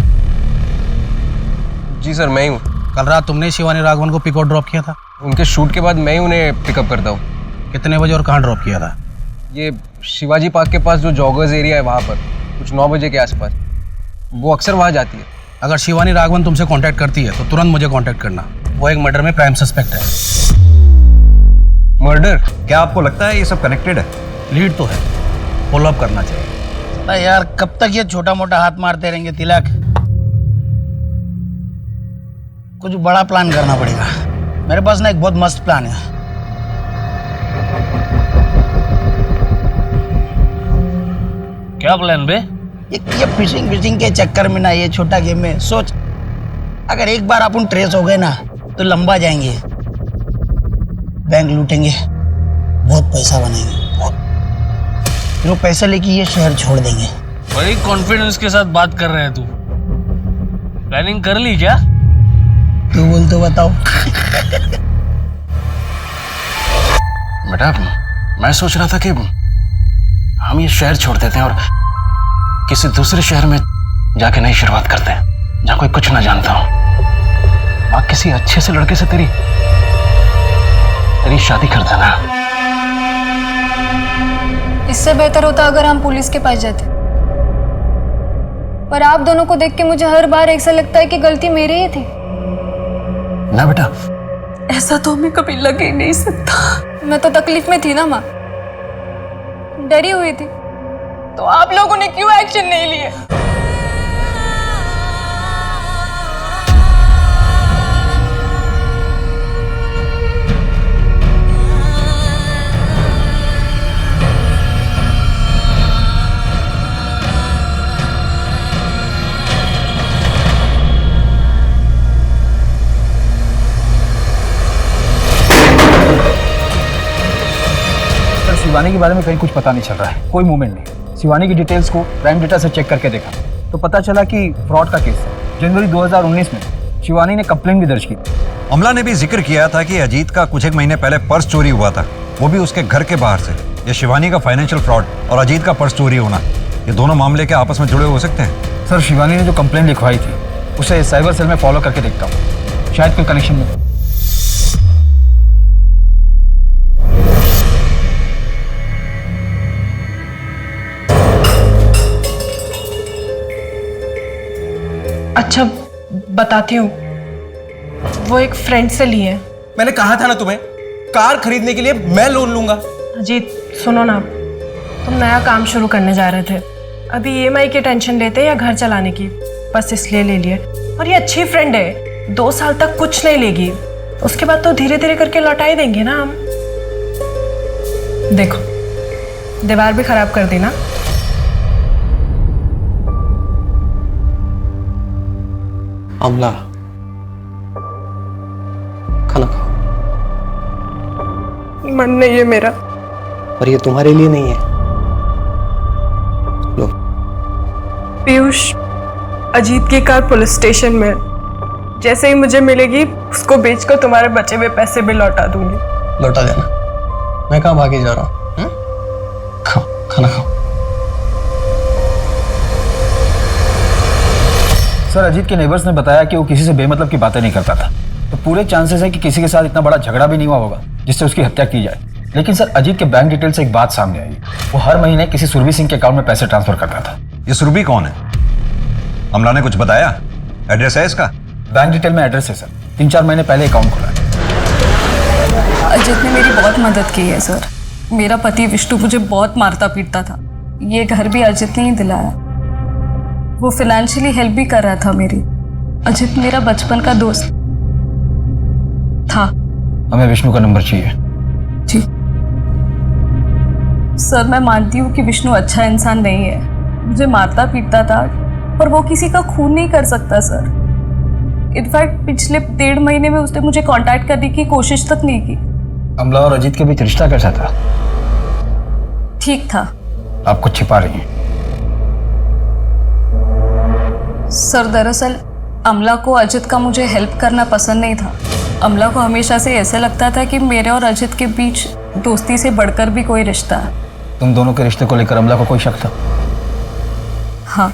Speaker 18: जी सर, मैं ही हूँ।
Speaker 22: कल रात तुमने शिवानी राघवन को पिक और ड्रॉप किया था?
Speaker 18: उनके शूट के बाद मैं ही उन्हें पिकअप करता हूँ।
Speaker 22: कितने बजे और कहाँ ड्रॉप किया था?
Speaker 18: ये शिवाजी पार्क के पास जो जॉगर्स एरिया है वहाँ पर, कुछ 9 बजे के आसपास। वो अक्सर वहाँ जाती है।
Speaker 22: अगर शिवानी राघवन तुमसे कांटेक्ट करती है तो तुरंत मुझे कांटेक्ट करना। वो एक मर्डर में प्राइम सस्पेक्ट है।
Speaker 2: मर्डर? क्या आपको लगता है ये सब कनेक्टेड है?
Speaker 22: लीड तो है, फॉलो अप करना चाहिए। यार कब तक ये छोटा मोटा हाथ मारते रहेंगे तिलक? कुछ बड़ा प्लान करना पड़ेगा। मेरे पास ना एक बहुत मस्त प्लान है।
Speaker 20: क्या प्लान बे?
Speaker 22: ये फिशिंग के चक्कर में ना, ये छोटा गेम में सोच, अगर एक बार अपन ट्रेस हो गए ना तो लंबा जाएंगे, बैंक लूटेंगे, बहुत पैसा बनाएंगे, बहुत। फिर वो पैसा लेके ये शहर छोड़ देंगे।
Speaker 20: बड़ी कॉन्फिडेंस के साथ बात कर रहे हैं तू। प्लानिंग कर ली क्या?
Speaker 22: तू बोल तो बताओ।
Speaker 18: बेटा, मैं सोच रहा था कि हम ये शहर छोड़ देते हैं और किसी दूसरे शहर में जाके नई शुरुआत करते हैं, जहाँ कोई कुछ ना जानता हो। वहाँ किसी अच्छे से लड़के से तेरी शादी कर देना।
Speaker 4: इससे बेहतर होता अगर हम पुलिस के पास जाते, पर आप दोनों को देख के मुझे हर बार ऐसा लगता है कि गलती मेरी ही थी।
Speaker 18: ना बेटा,
Speaker 4: ऐसा तो हमें कभी लग ही नहीं सकता। मैं तो तकलीफ में थी ना माँ, डरी हुई थी, तो आप लोगों ने क्यों एक्शन नहीं लिए?
Speaker 11: शिवानी के बारे में कहीं कुछ पता नहीं चल रहा है, कोई मूवमेंट नहीं। शिवानी की डिटेल्स को प्राइम डेटा से चेक करके देखा तो पता चला कि फ्रॉड का केस है। जनवरी 2019 में शिवानी ने कंप्लेंट भी दर्ज की।
Speaker 2: अमला ने भी जिक्र किया था कि अजीत का कुछ एक महीने पहले पर्स चोरी हुआ था। वो भी उसके घर के बाहर से। ये शिवानी का फाइनेंशियल फ्रॉड और अजीत का पर्स चोरी होना, ये दोनों मामले के आपस में जुड़े हो सकते हैं?
Speaker 11: सर शिवानी ने जो कंप्लेंट लिखवाई थी उसे साइबर सेल में फॉलो करके देखता हूँ, शायद कोई कनेक्शन नहीं।
Speaker 21: अच्छा बताती हूँ, वो एक फ्रेंड से ली है।
Speaker 7: मैंने कहा था ना तुम्हें, कार खरीदने के लिए मैं लोन लूंगा।
Speaker 21: अजीत सुनो ना, तुम नया काम शुरू करने जा रहे थे, अभी ईएमआई की टेंशन लेते या घर चलाने की, बस इसलिए ले लिए। और ये अच्छी फ्रेंड है, 2 साल तक कुछ नहीं लेगी, उसके बाद तो धीरे धीरे करके लौटा ही देंगे ना हम। देखो दीवार भी खराब कर दी ना।
Speaker 22: अमला खाना खाओ।
Speaker 21: मन नहीं है मेरा।
Speaker 22: और ये तुम्हारे लिए नहीं है। लो।
Speaker 21: पीयूष, अजीत की कार पुलिस स्टेशन में है। जैसे ही मुझे मिलेगी उसको बेचकर तुम्हारे बचे हुए पैसे भी लौटा दूंगी।
Speaker 22: लौटा देना, मैं कहाँ भागे जा रहा हूँ। खाओ, खाना खाओ।
Speaker 11: सर अजीत के नेबर्स ने बताया कि वो किसी से बेमतलब की बातें नहीं करता था, तो पूरे चांसेस है कि किसी के साथ इतना बड़ा झगड़ा भी नहीं हुआ होगा जिससे उसकी हत्या की जाए। लेकिन सर अजीत के बैंक डिटेल से एक बात सामने आई, वो हर महीने किसी सुरभि सिंह के अकाउंट में पैसे ट्रांसफर करता था।
Speaker 2: ये सुरभि कौन है? अमला ने कुछ बताया? एड्रेस है इसका?
Speaker 11: बैंक डिटेल में एड्रेस है सर, 3-4 महीने पहले अकाउंट खुला है।
Speaker 4: अजीत ने मेरी बहुत मदद की है सर। मेरा पति विष्णु मुझे बहुत मारता पीटता था, ये घर भी अजीत ने ही दिलाया। वो फाइनेंशियली हेल्प भी कर रहा था मेरी। अजीत मेरा बचपन का दोस्त था।
Speaker 11: हमें विष्णु का नंबर चाहिए।
Speaker 4: जी सर, मैं मानती हूँ कि विष्णु अच्छा इंसान नहीं है, मुझे मारता पीटता था, पर वो किसी का खून नहीं कर सकता सर। इनफैक्ट पिछले 1.5 महीने में उसने मुझे कांटेक्ट करने की कोशिश तक नहीं की।
Speaker 11: अमला और अजीत के बीच रिश्ता कैसा था?
Speaker 4: ठीक था।
Speaker 11: आप कुछ छिपा रही हैं।
Speaker 4: सर दरअसल अमला को अजित का मुझे हेल्प करना पसंद नहीं था। अमला को हमेशा से ऐसे लगता था कि मेरे और अजित के बीच दोस्ती से बढ़कर भी कोई रिश्ता है।
Speaker 11: तुम दोनों के रिश्ते को लेकर अमला को कोई शक था?
Speaker 4: हाँ,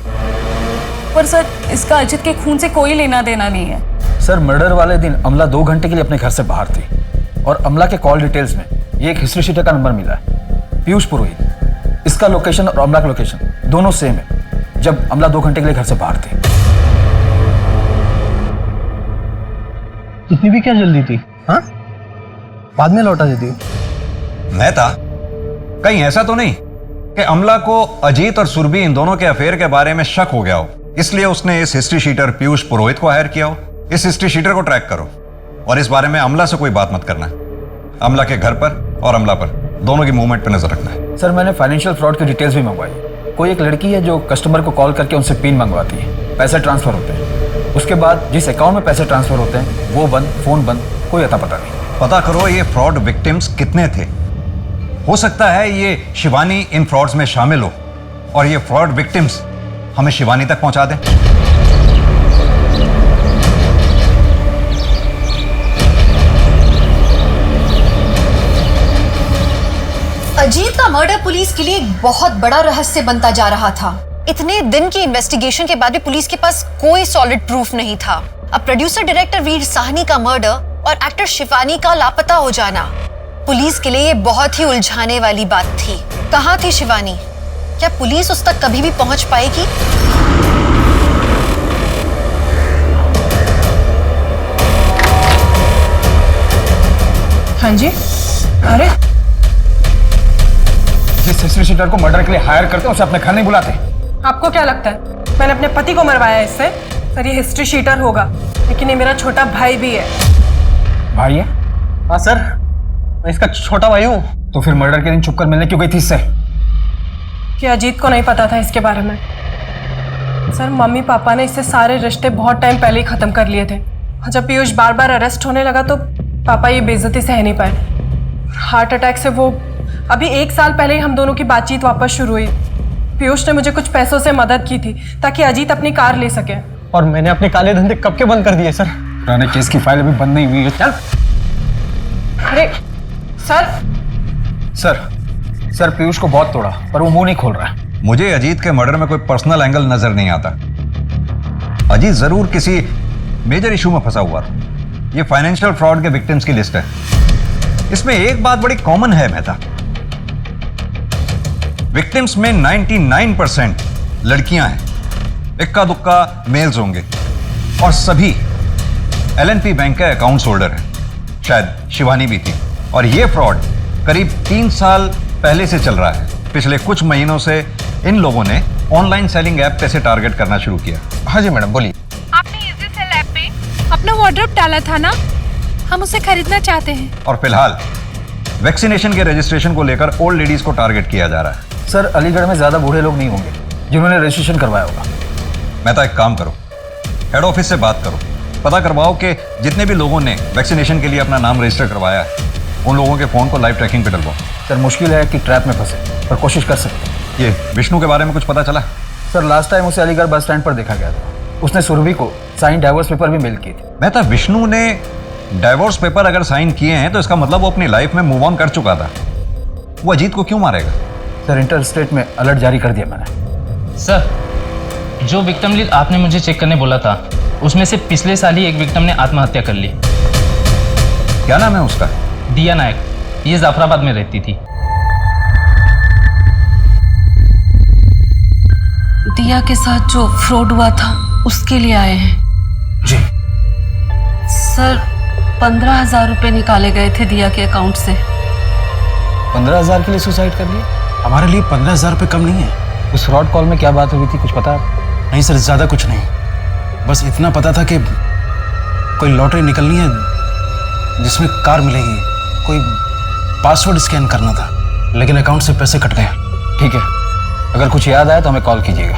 Speaker 4: पर सर इसका अजित के खून से कोई लेना देना नहीं है।
Speaker 11: सर मर्डर वाले दिन अमला 2 घंटे के लिए अपने घर से बाहर थी और अमला के कॉल डिटेल्स में ये एक हिस्ट्री शीटर का नंबर मिला है, पीयूष पुरोहित। इसका लोकेशन और अमला का लोकेशन दोनों सेम है जब अमला 2 घंटे के लिए घर से बाहर थी।
Speaker 22: इतनी भी क्या जल्दी थी? हाँ, बाद में लौटा देती।
Speaker 2: मैं था कहीं ऐसा तो नहीं कि अमला को अजीत और सुरभि इन दोनों के अफेयर के बारे में शक हो गया हो, इसलिए उसने इस हिस्ट्री शीटर पीयूष पुरोहित को हायर किया हो? इस हिस्ट्री शीटर को ट्रैक करो और इस बारे में अमला से कोई बात मत करना। अमला के घर पर और अमला पर दोनों की मूवमेंट पर नजर रखना है।
Speaker 11: सर मैंने फाइनेंशियल फ्रॉड की डिटेल्स भी मंगवाई। कोई एक लड़की है जो कस्टमर को कॉल करके उनसे पिन मंगवाती है, पैसे ट्रांसफर होते हैं, उसके बाद जिस अकाउंट में पैसे ट्रांसफर होते हैं वो बंद, फोन बंद, कोई अता पता नहीं।
Speaker 2: पता करो ये फ्रॉड विक्टिम्स कितने थे। हो सकता है ये शिवानी इन फ्रॉड्स में शामिल हो और ये फ्रॉड विक्टिम्स हमें शिवानी तक पहुंचा दें।
Speaker 1: अजीत का मर्डर पुलिस के लिए एक बहुत बड़ा रहस्य बनता जा रहा था। इतने दिन की इन्वेस्टिगेशन के बाद भी पुलिस के पास कोई सॉलिड प्रूफ नहीं था। अब प्रोड्यूसर डायरेक्टर वीर साहनी का मर्डर और एक्टर शिवानी का लापता हो जाना पुलिस के लिए ये बहुत ही उलझाने वाली बात थी। कहाँ थी शिवानी? क्या पुलिस उस तक कभी भी पहुंच पाएगी?
Speaker 21: हाँ जी। अरे
Speaker 11: जिस हिस्ट्री शीटर को मर्डर के लिए हायर करते हैं उसे अपने घर नहीं बुलाते।
Speaker 21: आपको क्या लगता है मैंने अपने पति को मरवाया इससे? सर ये हिस्ट्री शीटर होगा, लेकिन ये मेरा छोटा भाई भी है।
Speaker 11: भाई है?
Speaker 22: हाँ सर, मैं इसका छोटा भाई हूँ।
Speaker 11: तो फिर मर्डर के दिन छुपकर मिलने क्यों गई थी इससे?
Speaker 21: कि अजीत को नहीं पता था इसके बारे में। सर मम्मी पापा ने इससे सारे रिश्ते बहुत टाइम पहले ही खत्म कर लिए थे। जब पीयूष बार बार अरेस्ट होने लगा तो पापा ये बेइज्जती सह नहीं पाए। हार्ट अटैक से वो अभी 1 साल पहले ही हम दोनों की बातचीत वापस शुरू हुई। पीयूष ने मुझे कुछ पैसों से मदद की थी ताकि अजीत अपनी कार ले सके।
Speaker 22: और मैंने अपने काले धंधे कब के बंद कर दिए सर?
Speaker 11: पुराने केस की फाइल अभी बंद नहीं हुई है। चल।
Speaker 21: अरे सर
Speaker 11: सर पीयूष को बहुत तोड़ा पर वो मुंह नहीं खोल रहा है।
Speaker 2: मुझे अजीत के मर्डर में कोई पर्सनल एंगल नजर नहीं आता। अजीत जरूर किसी मेजर इशू में फंसा हुआ था। ये फाइनेंशियल फ्रॉड के विक्टिम्स की लिस्ट है। इसमें एक बात बड़ी कॉमन है मेहता, विक्टिम्स में 99% लड़कियां हैं, इक्का दुक्का मेल्स होंगे और सभी एलएनपी बैंक के अकाउंट्स होल्डर हैं। शायद शिवानी भी थी। और ये फ्रॉड करीब 3 साल पहले से चल रहा है। पिछले कुछ महीनों से इन लोगों ने ऑनलाइन सेलिंग ऐप पे से टारगेट करना शुरू किया। हाँ जी मैडम बोलिए।
Speaker 17: आपने इजी सेल ऐप पे अपना वार्डरोब डाला था ना, हम उसे खरीदना चाहते हैं।
Speaker 2: और फिलहाल वैक्सीनेशन के रजिस्ट्रेशन को लेकर ओल्ड लेडीज को टारगेट किया जा रहा है।
Speaker 11: सर अलीगढ़ में ज्यादा बूढ़े लोग नहीं होंगे जिन्होंने रजिस्ट्रेशन करवाया होगा।
Speaker 2: मैं तो एक काम करो, हेड ऑफिस से बात करो, पता करवाओ कि जितने भी लोगों ने वैक्सीनेशन के लिए अपना नाम रजिस्टर करवाया है उन लोगों के फोन को लाइव ट्रैकिंग पे डलवाओ।
Speaker 11: सर मुश्किल है कि ट्रैप में फंसे, पर कोशिश कर सकते हैं।
Speaker 2: ये विष्णु के बारे में कुछ पता चला?
Speaker 11: सर लास्ट टाइम उसे अलीगढ़ बस स्टैंड पर देखा गया था। उसने सुरभि को साइन डाइवोर्स पेपर भी मेल की थी।
Speaker 2: मैं था विष्णु ने डाइवोर्स पेपर अगर साइन किए हैं तो इसका मतलब वो अपनी लाइफ में मूव ऑन कर चुका था। वो अजीत को क्यों मारेगा?
Speaker 11: सर इंटर स्टेट में अलर्ट जारी कर दिया मैंने।
Speaker 8: सर जो विक्टिम लिस्ट आपने मुझे चेक करने बोला था उसमें से पिछले साल ही एक विक्टिम ने आत्महत्या कर ली।
Speaker 2: क्या नाम है उसका?
Speaker 8: दिया नायक। ये जाफराबाद में रहती थी।
Speaker 4: दिया के साथ जो फ्रॉड हुआ था उसके लिए आए हैं।
Speaker 11: जी
Speaker 4: सर 15,000 रुपए निकाले गए थे दिया के अकाउंट से।
Speaker 11: 15,000 के लिए सुसाइड कर लिया?
Speaker 18: हमारे लिए 15,000 रुपये कम नहीं है।
Speaker 11: उस फ्रॉड कॉल में क्या बात हुई थी कुछ पता है?
Speaker 18: नहीं सर, ज़्यादा कुछ नहीं, बस इतना पता था कि कोई लॉटरी निकलनी है जिसमें कार मिलेगी, कोई पासवर्ड स्कैन करना था, लेकिन अकाउंट से पैसे कट गए।
Speaker 11: ठीक है, अगर कुछ याद आया तो हमें कॉल कीजिएगा।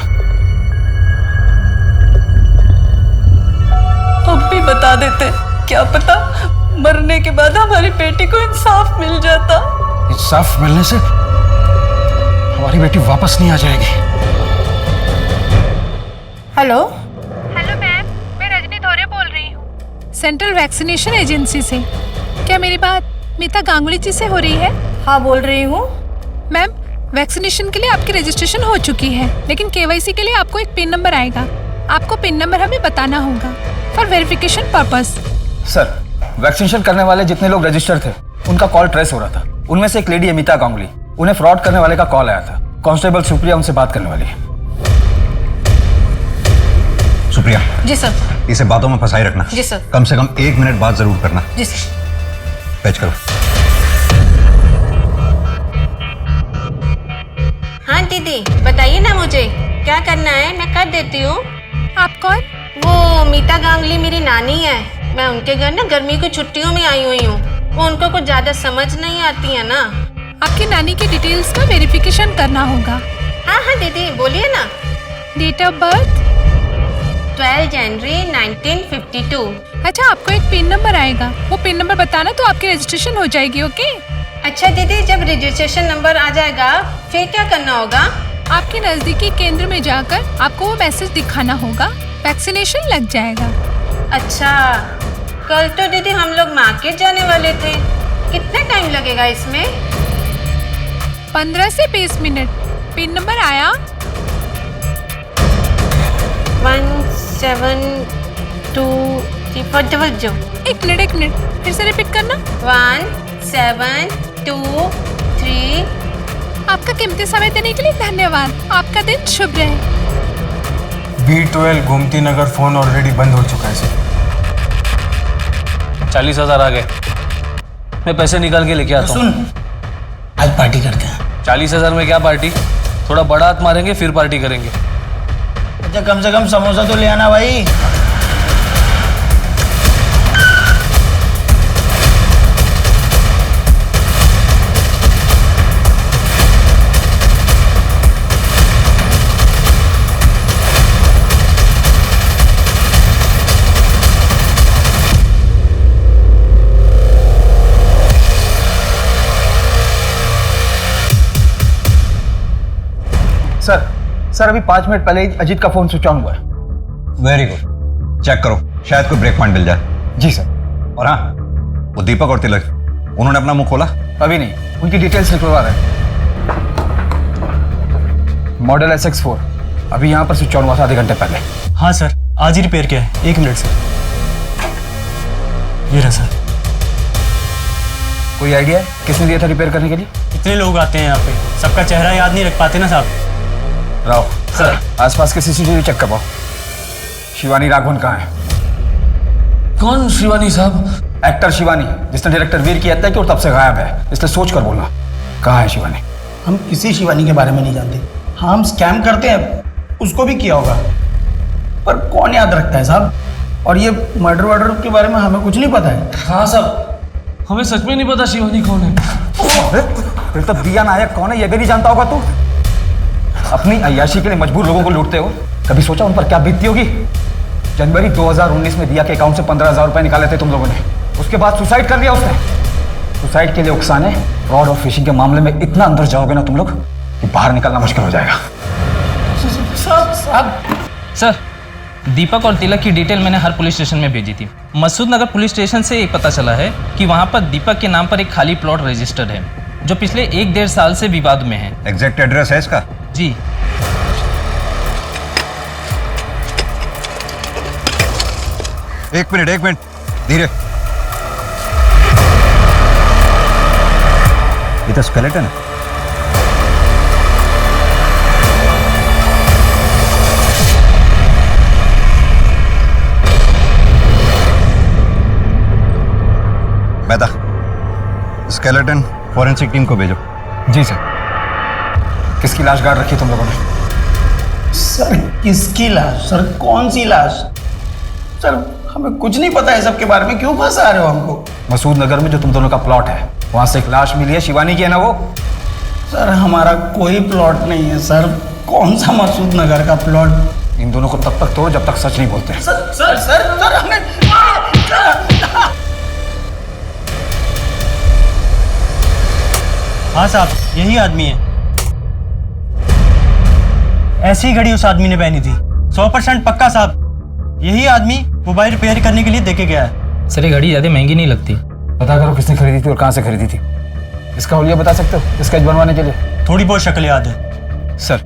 Speaker 4: अब भी बता देते, क्या पता मरने के बाद हमारी बेटी को इंसाफ मिल जाता।
Speaker 18: इंसाफ मिलने से हमारी बेटी वापस नहीं आ जाएगी।
Speaker 16: हेलो
Speaker 17: हेलो मैम, मैं रजनी धोरे बोल रही हूँ सेंट्रल वैक्सीनेशन एजेंसी से। क्या मेरी बात मीता गांगुली जी से हो रही है?
Speaker 16: हाँ बोल रही हूँ।
Speaker 17: मैम वैक्सीनेशन के लिए आपकी रजिस्ट्रेशन हो चुकी है, लेकिन केवाईसी के लिए आपको एक पिन नंबर आएगा। आपको पिन नंबर हमें बताना होगा for verification purpose.
Speaker 11: Sir vaccination करने वाले जितने लोग रजिस्टर थे उनका कॉल ट्रेस हो रहा था। उनमें से एक लेडी है मीता गांगुली, उन्हें फ्रॉड करने वाले का कॉल आया था। कांस्टेबल सुप्रिया उनसे बात करने वाली है।
Speaker 2: सुप्रिया।
Speaker 4: जी सर।
Speaker 2: इसे बातों में फंसाई रखना।
Speaker 4: जी सर।
Speaker 2: कम से कम 1 मिनट बात जरूर करना।
Speaker 4: जी सर।
Speaker 2: पैच करो।
Speaker 6: हाँ दीदी बताइए ना मुझे क्या करना है, मैं कर देती हूँ।
Speaker 17: आप कौन?
Speaker 6: वो मीता गांगुली मेरी नानी है। मैं उनके घर ना गर्मी की छुट्टियों में आई हुई हूँ। वो उनको कुछ ज्यादा समझ नहीं आती है ना।
Speaker 17: आपकी नानी की डिटेल्स का वेरिफिकेशन करना होगा।
Speaker 6: हाँ हाँ दीदी बोलिए ना।
Speaker 17: डेट ऑफ बर्थ
Speaker 6: 12 जनवरी 1952।
Speaker 17: अच्छा, आपको एक पिन नंबर आएगा, वो पिन नंबर बताना तो आपकी रजिस्ट्रेशन हो जाएगी। ओके।
Speaker 6: अच्छा दीदी, जब रजिस्ट्रेशन नंबर आ जाएगा फिर क्या करना होगा?
Speaker 17: आपके नजदीकी केंद्र में जाकर आपको वो मैसेज दिखाना होगा, वैक्सीनेशन लग जाएगा।
Speaker 6: अच्छा, कल तो दीदी हम लोग मार्केट जाने वाले थे, कितना टाइम लगेगा इसमें?
Speaker 17: 15 से 20 मिनट। पिन नंबर आया?
Speaker 6: 17234।
Speaker 17: एक मिनट फिर से रिपीट करना।
Speaker 6: 1723।
Speaker 17: आपका कीमती समय देने के लिए धन्यवाद। आपका दिन शुभ रहे।
Speaker 9: B12 Gomti Nagar phone already बंद हो चुका है सर।
Speaker 20: 40,000 आ गए, मैं पैसे निकाल के लेके आता हूँ।
Speaker 18: आज पार्टी करते हैं।
Speaker 20: 40,000 में क्या पार्टी? थोड़ा बड़ा हाथ मारेंगे फिर पार्टी करेंगे।
Speaker 18: अच्छा कम से कम समोसा तो ले आना भाई।
Speaker 11: सर अभी 5 मिनट पहले ही अजीत का फोन स्विच ऑन हुआ है।
Speaker 2: वेरी गुड, चेक करो, शायद कोई ब्रेक पॉइंट मिल जाए।
Speaker 11: जी सर।
Speaker 2: और हाँ, वो दीपक और तिलक उन्होंने अपना मुंह खोला?
Speaker 11: अभी नहीं, उनकी डिटेल्स निकलवा रहे हैं। मॉडल SX4 अभी यहाँ पर स्विच ऑन हुआ था आधे घंटे पहले।
Speaker 5: हाँ सर, आज ही रिपेयर किया है। 1 मिनट सर। ये रहा सर।
Speaker 11: कोई आइडिया है किसने दिया था रिपेयर करने के लिए?
Speaker 5: इतने लोग आते हैं यहाँ पे, सबका चेहरा याद नहीं रख पाते ना साहब।
Speaker 11: राव सर, आसपास के CCTV चेक करवाओ। शिवानी राघवन कहाँ है?
Speaker 20: कौन शिवानी साहब?
Speaker 11: एक्टर शिवानी, जिसने डायरेक्टर वीर की हत्या की और तब से गायब है, इसलिए सोच कर बोलना। कहाँ है शिवानी?
Speaker 22: हम किसी शिवानी के बारे में नहीं जानते। हाँ, हम स्कैम करते हैं, उसको भी किया होगा, पर कौन याद रखता है साहब। और ये मर्डर के बारे में हमें कुछ नहीं पता है।
Speaker 20: हाँ साहब, हमें सच में नहीं पता शिवानी कौन है।
Speaker 11: फिर तो दिया नायक कौन है ये भी नहीं जानता होगा तू। अपनी अय्याशी के लिए मजबूर लोगों को लूटते हो, कभी सोचा उन पर क्या बीतती होगी? जनवरी 2019 में दिया के अकाउंट से 15,000 रुपए निकाले थे तुम लोगों ने, उसके बाद सुसाइड कर लिया उसने। सुसाइड के लिए उकसाने, फ्रॉड और फिशिंग के मामले में इतना अंदर जाओगे ना तुम लोग कि बाहर निकलना मुश्किल हो जाएगा।
Speaker 8: सर, दीपक और तिलक की डिटेल मैंने हर पुलिस स्टेशन में भेजी थी। मसूद नगर पुलिस स्टेशन से एक पता चला है कि वहाँ पर दीपक के नाम पर एक खाली प्लॉट रजिस्टर्ड है, जो पिछले 1-1.5 साल से विवाद में है।
Speaker 2: एग्जैक्ट एड्रेस है इसका?
Speaker 8: जी।
Speaker 2: एक मिनट, धीरे। ये तो स्केलेटन है। मेहता, स्केलेटन फॉरेंसिक टीम को भेजो।
Speaker 11: जी सर। किसकी लाश गाड़ रखी तुम लोगों ने?
Speaker 22: सर, किसकी लाश? सर, कौन सी लाश? सर, हमें कुछ नहीं पता है सबके बारे में, क्यों फंसा रहे हो हमको?
Speaker 11: मसूद नगर में जो तुम दोनों का प्लॉट है, वहां से एक लाश मिली है, शिवानी की है ना वो?
Speaker 22: सर, हमारा कोई प्लॉट नहीं है सर। कौन सा मसूद नगर का प्लॉट?
Speaker 11: इन दोनों को तब तक तोड़ो जब तक सच नहीं बोलते।
Speaker 22: सर हमने
Speaker 5: हाँ साहब, यही आदमी है। ऐसी ही घड़ी उस आदमी ने पहनी थी, 100% पक्का साहब। यही आदमी मोबाइल रिपेयर करने के लिए देके गया है।
Speaker 8: सर, ये घड़ी ज़्यादा महंगी नहीं लगती।
Speaker 11: पता करो किसने खरीदी थी और कहाँ से खरीदी थी। इसका हुलिया बता सकते हो स्केच बनवाने के लिए?
Speaker 5: थोड़ी बहुत शक्ल याद है
Speaker 11: सर।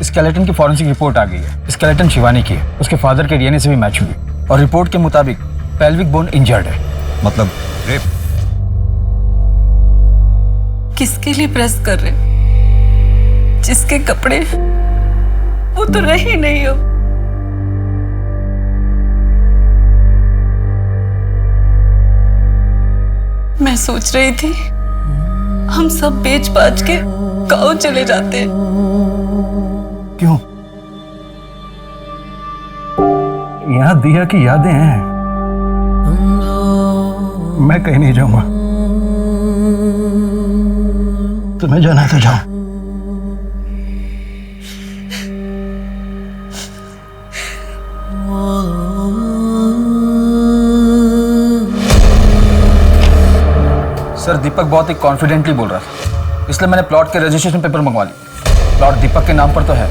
Speaker 11: स्केलेटन की फॉरेंसिक रिपोर्ट आ गई है। स्केलेटन शिवानी की है, उसके फादर के DNA से भी मैच हुई और रिपोर्ट के मुताबिक पेल्विक बोन इंजर्ड है।
Speaker 2: मतलब रेप?
Speaker 4: किसके लिए प्रेस कर रहे? जिसके कपड़े वो तो रही नहीं हो। मैं सोच रही थी हम सब बेच बाच के गाँव चले जाते हैं।
Speaker 11: क्यों? यहाँ दिया की यादें हैं। मैं कहीं नहीं जाऊंगा। तुम्हें जाना है तो जाओ। सर, दीपक बहुत ही कॉन्फिडेंटली बोल रहा था, इसलिए मैंने प्लॉट के रजिस्ट्रेशन पेपर मंगवा लिए। प्लॉट दीपक के नाम पर तो है,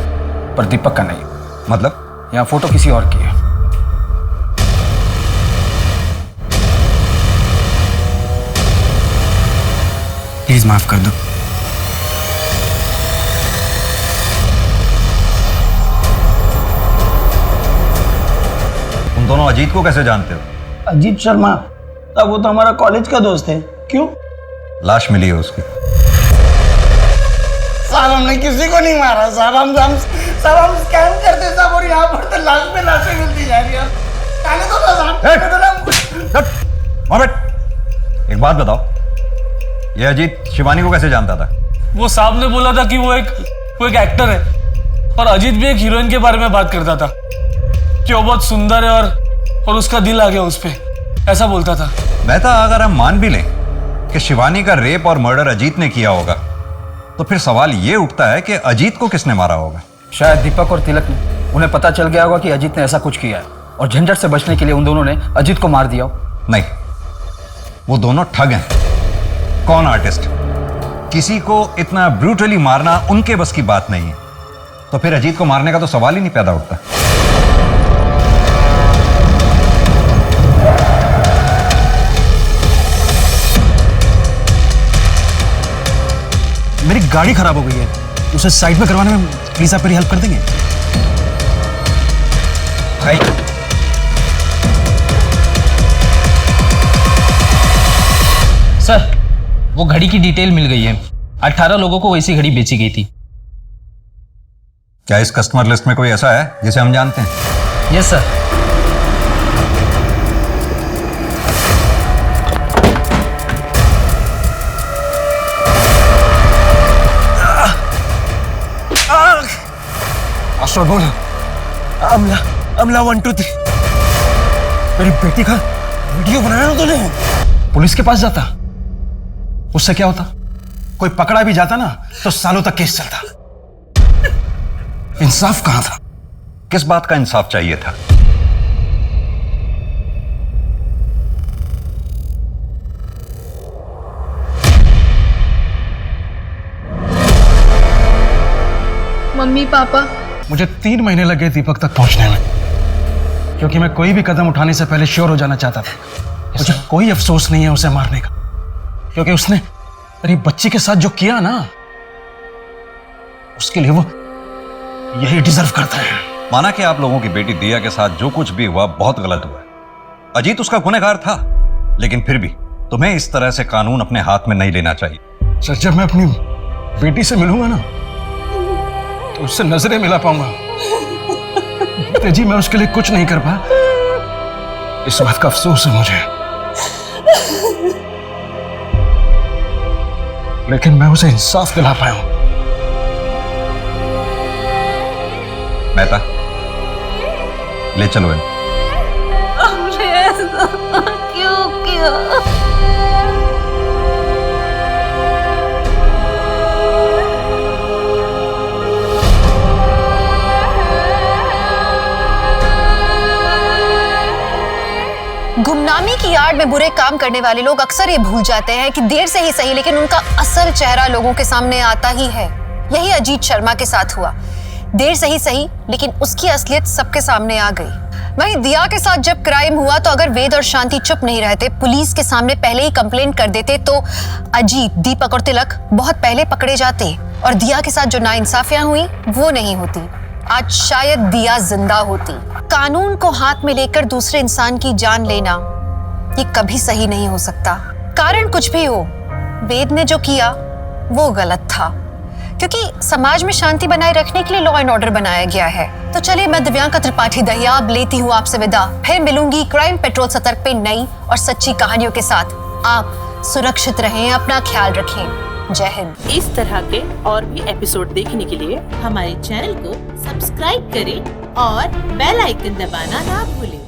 Speaker 11: पर दीपक का नहीं।
Speaker 2: मतलब?
Speaker 11: यहाँ फोटो किसी और की है।
Speaker 22: प्लीज माफ कर दो।
Speaker 2: तुम दोनों अजीत को कैसे जानते हो?
Speaker 22: अजीत शर्मा? अब वो तो हमारा कॉलेज का दोस्त है। क्यों?
Speaker 2: लाश मिली है उसकी।
Speaker 22: साहब, हमने किसी को नहीं मारा साहब। हम स्कैम करते साहब, और यहाँ पर तो लाश पे लाशें मिलती जा रही है। कहने दो ना साहब।
Speaker 2: मोहम्मद, एक बात बताओ, ये अजीत शिवानी को कैसे जानता था?
Speaker 20: वो साहब ने बोला था कि वो एक एक्टर है, और अजीत भी एक हीरोइन के बारे में बात करता था कि वो बहुत सुंदर है और उसका दिल आ गया उस पे, ऐसा बोलता था।
Speaker 2: मेहता, अगर हम मान भी लें कि शिवानी का रेप और मर्डर अजीत ने किया होगा, तो फिर सवाल ये उठता है कि अजीत को किसने मारा होगा?
Speaker 11: शायद दीपक और तिलक ने, उन्हें पता चल गया होगा कि अजीत ने ऐसा कुछ किया है, और झंझट से बचने के लिए उन दोनों ने अजीत को मार दिया हो।
Speaker 2: नहीं, वो दोनों ठग हैं। कौन आर्टिस्ट? किसी को इतना ब्रूटली मारना उनके बस की बात नहीं है, तो फिर अजीत को मारने का तो सवाल ही नहीं पैदा होता।
Speaker 22: मेरी गाड़ी खराब हो गई है, उसे साइड में करवाने में प्लीज आप मेरी हेल्प कर देंगे?
Speaker 8: सर वो घड़ी की डिटेल मिल गई है। 18 लोगों को वैसी घड़ी बेची गई थी।
Speaker 2: क्या इस कस्टमर लिस्ट में कोई ऐसा है जिसे हम जानते हैं?
Speaker 8: Yes sir.
Speaker 22: आश्रम बोल, अमला अमला 1 2 3। मेरी बेटी का वीडियो बनाया ना तूने, पुलिस के पास जाता, उससे क्या होता? कोई पकड़ा भी जाता ना तो सालों तक केस चलता। इंसाफ कहां था?
Speaker 2: किस बात का इंसाफ चाहिए था?
Speaker 17: मम्मी पापा,
Speaker 22: मुझे 3 महीने लगे दीपक तक पहुंचने में, क्योंकि मैं कोई भी कदम उठाने से पहले श्योर हो जाना चाहता था। मुझे कोई अफसोस नहीं है उसे मारने का, क्योंकि उसने मेरी बच्ची के साथ जो किया ना, उसके लिए वो यही डिजर्व करता है।
Speaker 2: माना कि आप लोगों की बेटी दिया के साथ जो कुछ भी हुआ बहुत गलत हुआ। अजीत उसका गुनहगार था, लेकिन फिर भी तुम्हें इस तरह से कानून अपने हाथ में नहीं लेना चाहिए।
Speaker 22: सर, जब मैं अपनी बेटी से मिलूंगा ना तो उससे नजरें मिला पाऊंगा। जी मैं उसके लिए कुछ नहीं कर पाया, इस बात का अफसोस है मुझे, लेकिन मैं उसे इंसाफ दिला पाया हूं।
Speaker 2: मेहता, ले चलो इन।
Speaker 6: हमने ऐसा क्यों किया? गुमनामी की आड़ में बुरे काम करने वाले लोग अक्सर ये भूल जाते हैं कि देर से ही सही लेकिन उनका असल चेहरा लोगों के सामने आता ही है। यही अजीत शर्मा के साथ हुआ। देर से ही सही लेकिन उसकी असलियत सबके सामने आ गई। वहीं दिया के साथ जब क्राइम हुआ तो अगर वेद और शांति चुप नहीं रहते, पुलिस के सामने पहले ही कंप्लेंट कर देते, तो अजीत, दीपक और तिलक बहुत पहले पकड़े जाते और दिया के साथ जो नाइंसाफियां हुई वो नहीं होती। आज शायद दिया जिंदा होती। कानून को हाथ में लेकर दूसरे इंसान की जान लेना ये कभी सही नहीं हो सकता। कारण कुछ भी हो, वेद ने जो किया वो गलत था, क्योंकि समाज में शांति बनाए रखने के लिए लॉ एंड ऑर्डर बनाया गया है। तो चलिए, मैं दिव्यांका त्रिपाठी दहिया अब लेती हूँ आपसे विदा। फिर मिलूंगी क्राइम पेट्रोल सतर्क पे नई और सच्ची कहानियों के साथ। आप सुरक्षित रहें, अपना ख्याल रखें। जय हिंद।
Speaker 3: इस तरह के और भी एपिसोड देखने के लिए हमारे चैनल को सब्सक्राइब करें और बेल आइकन दबाना ना भूलें।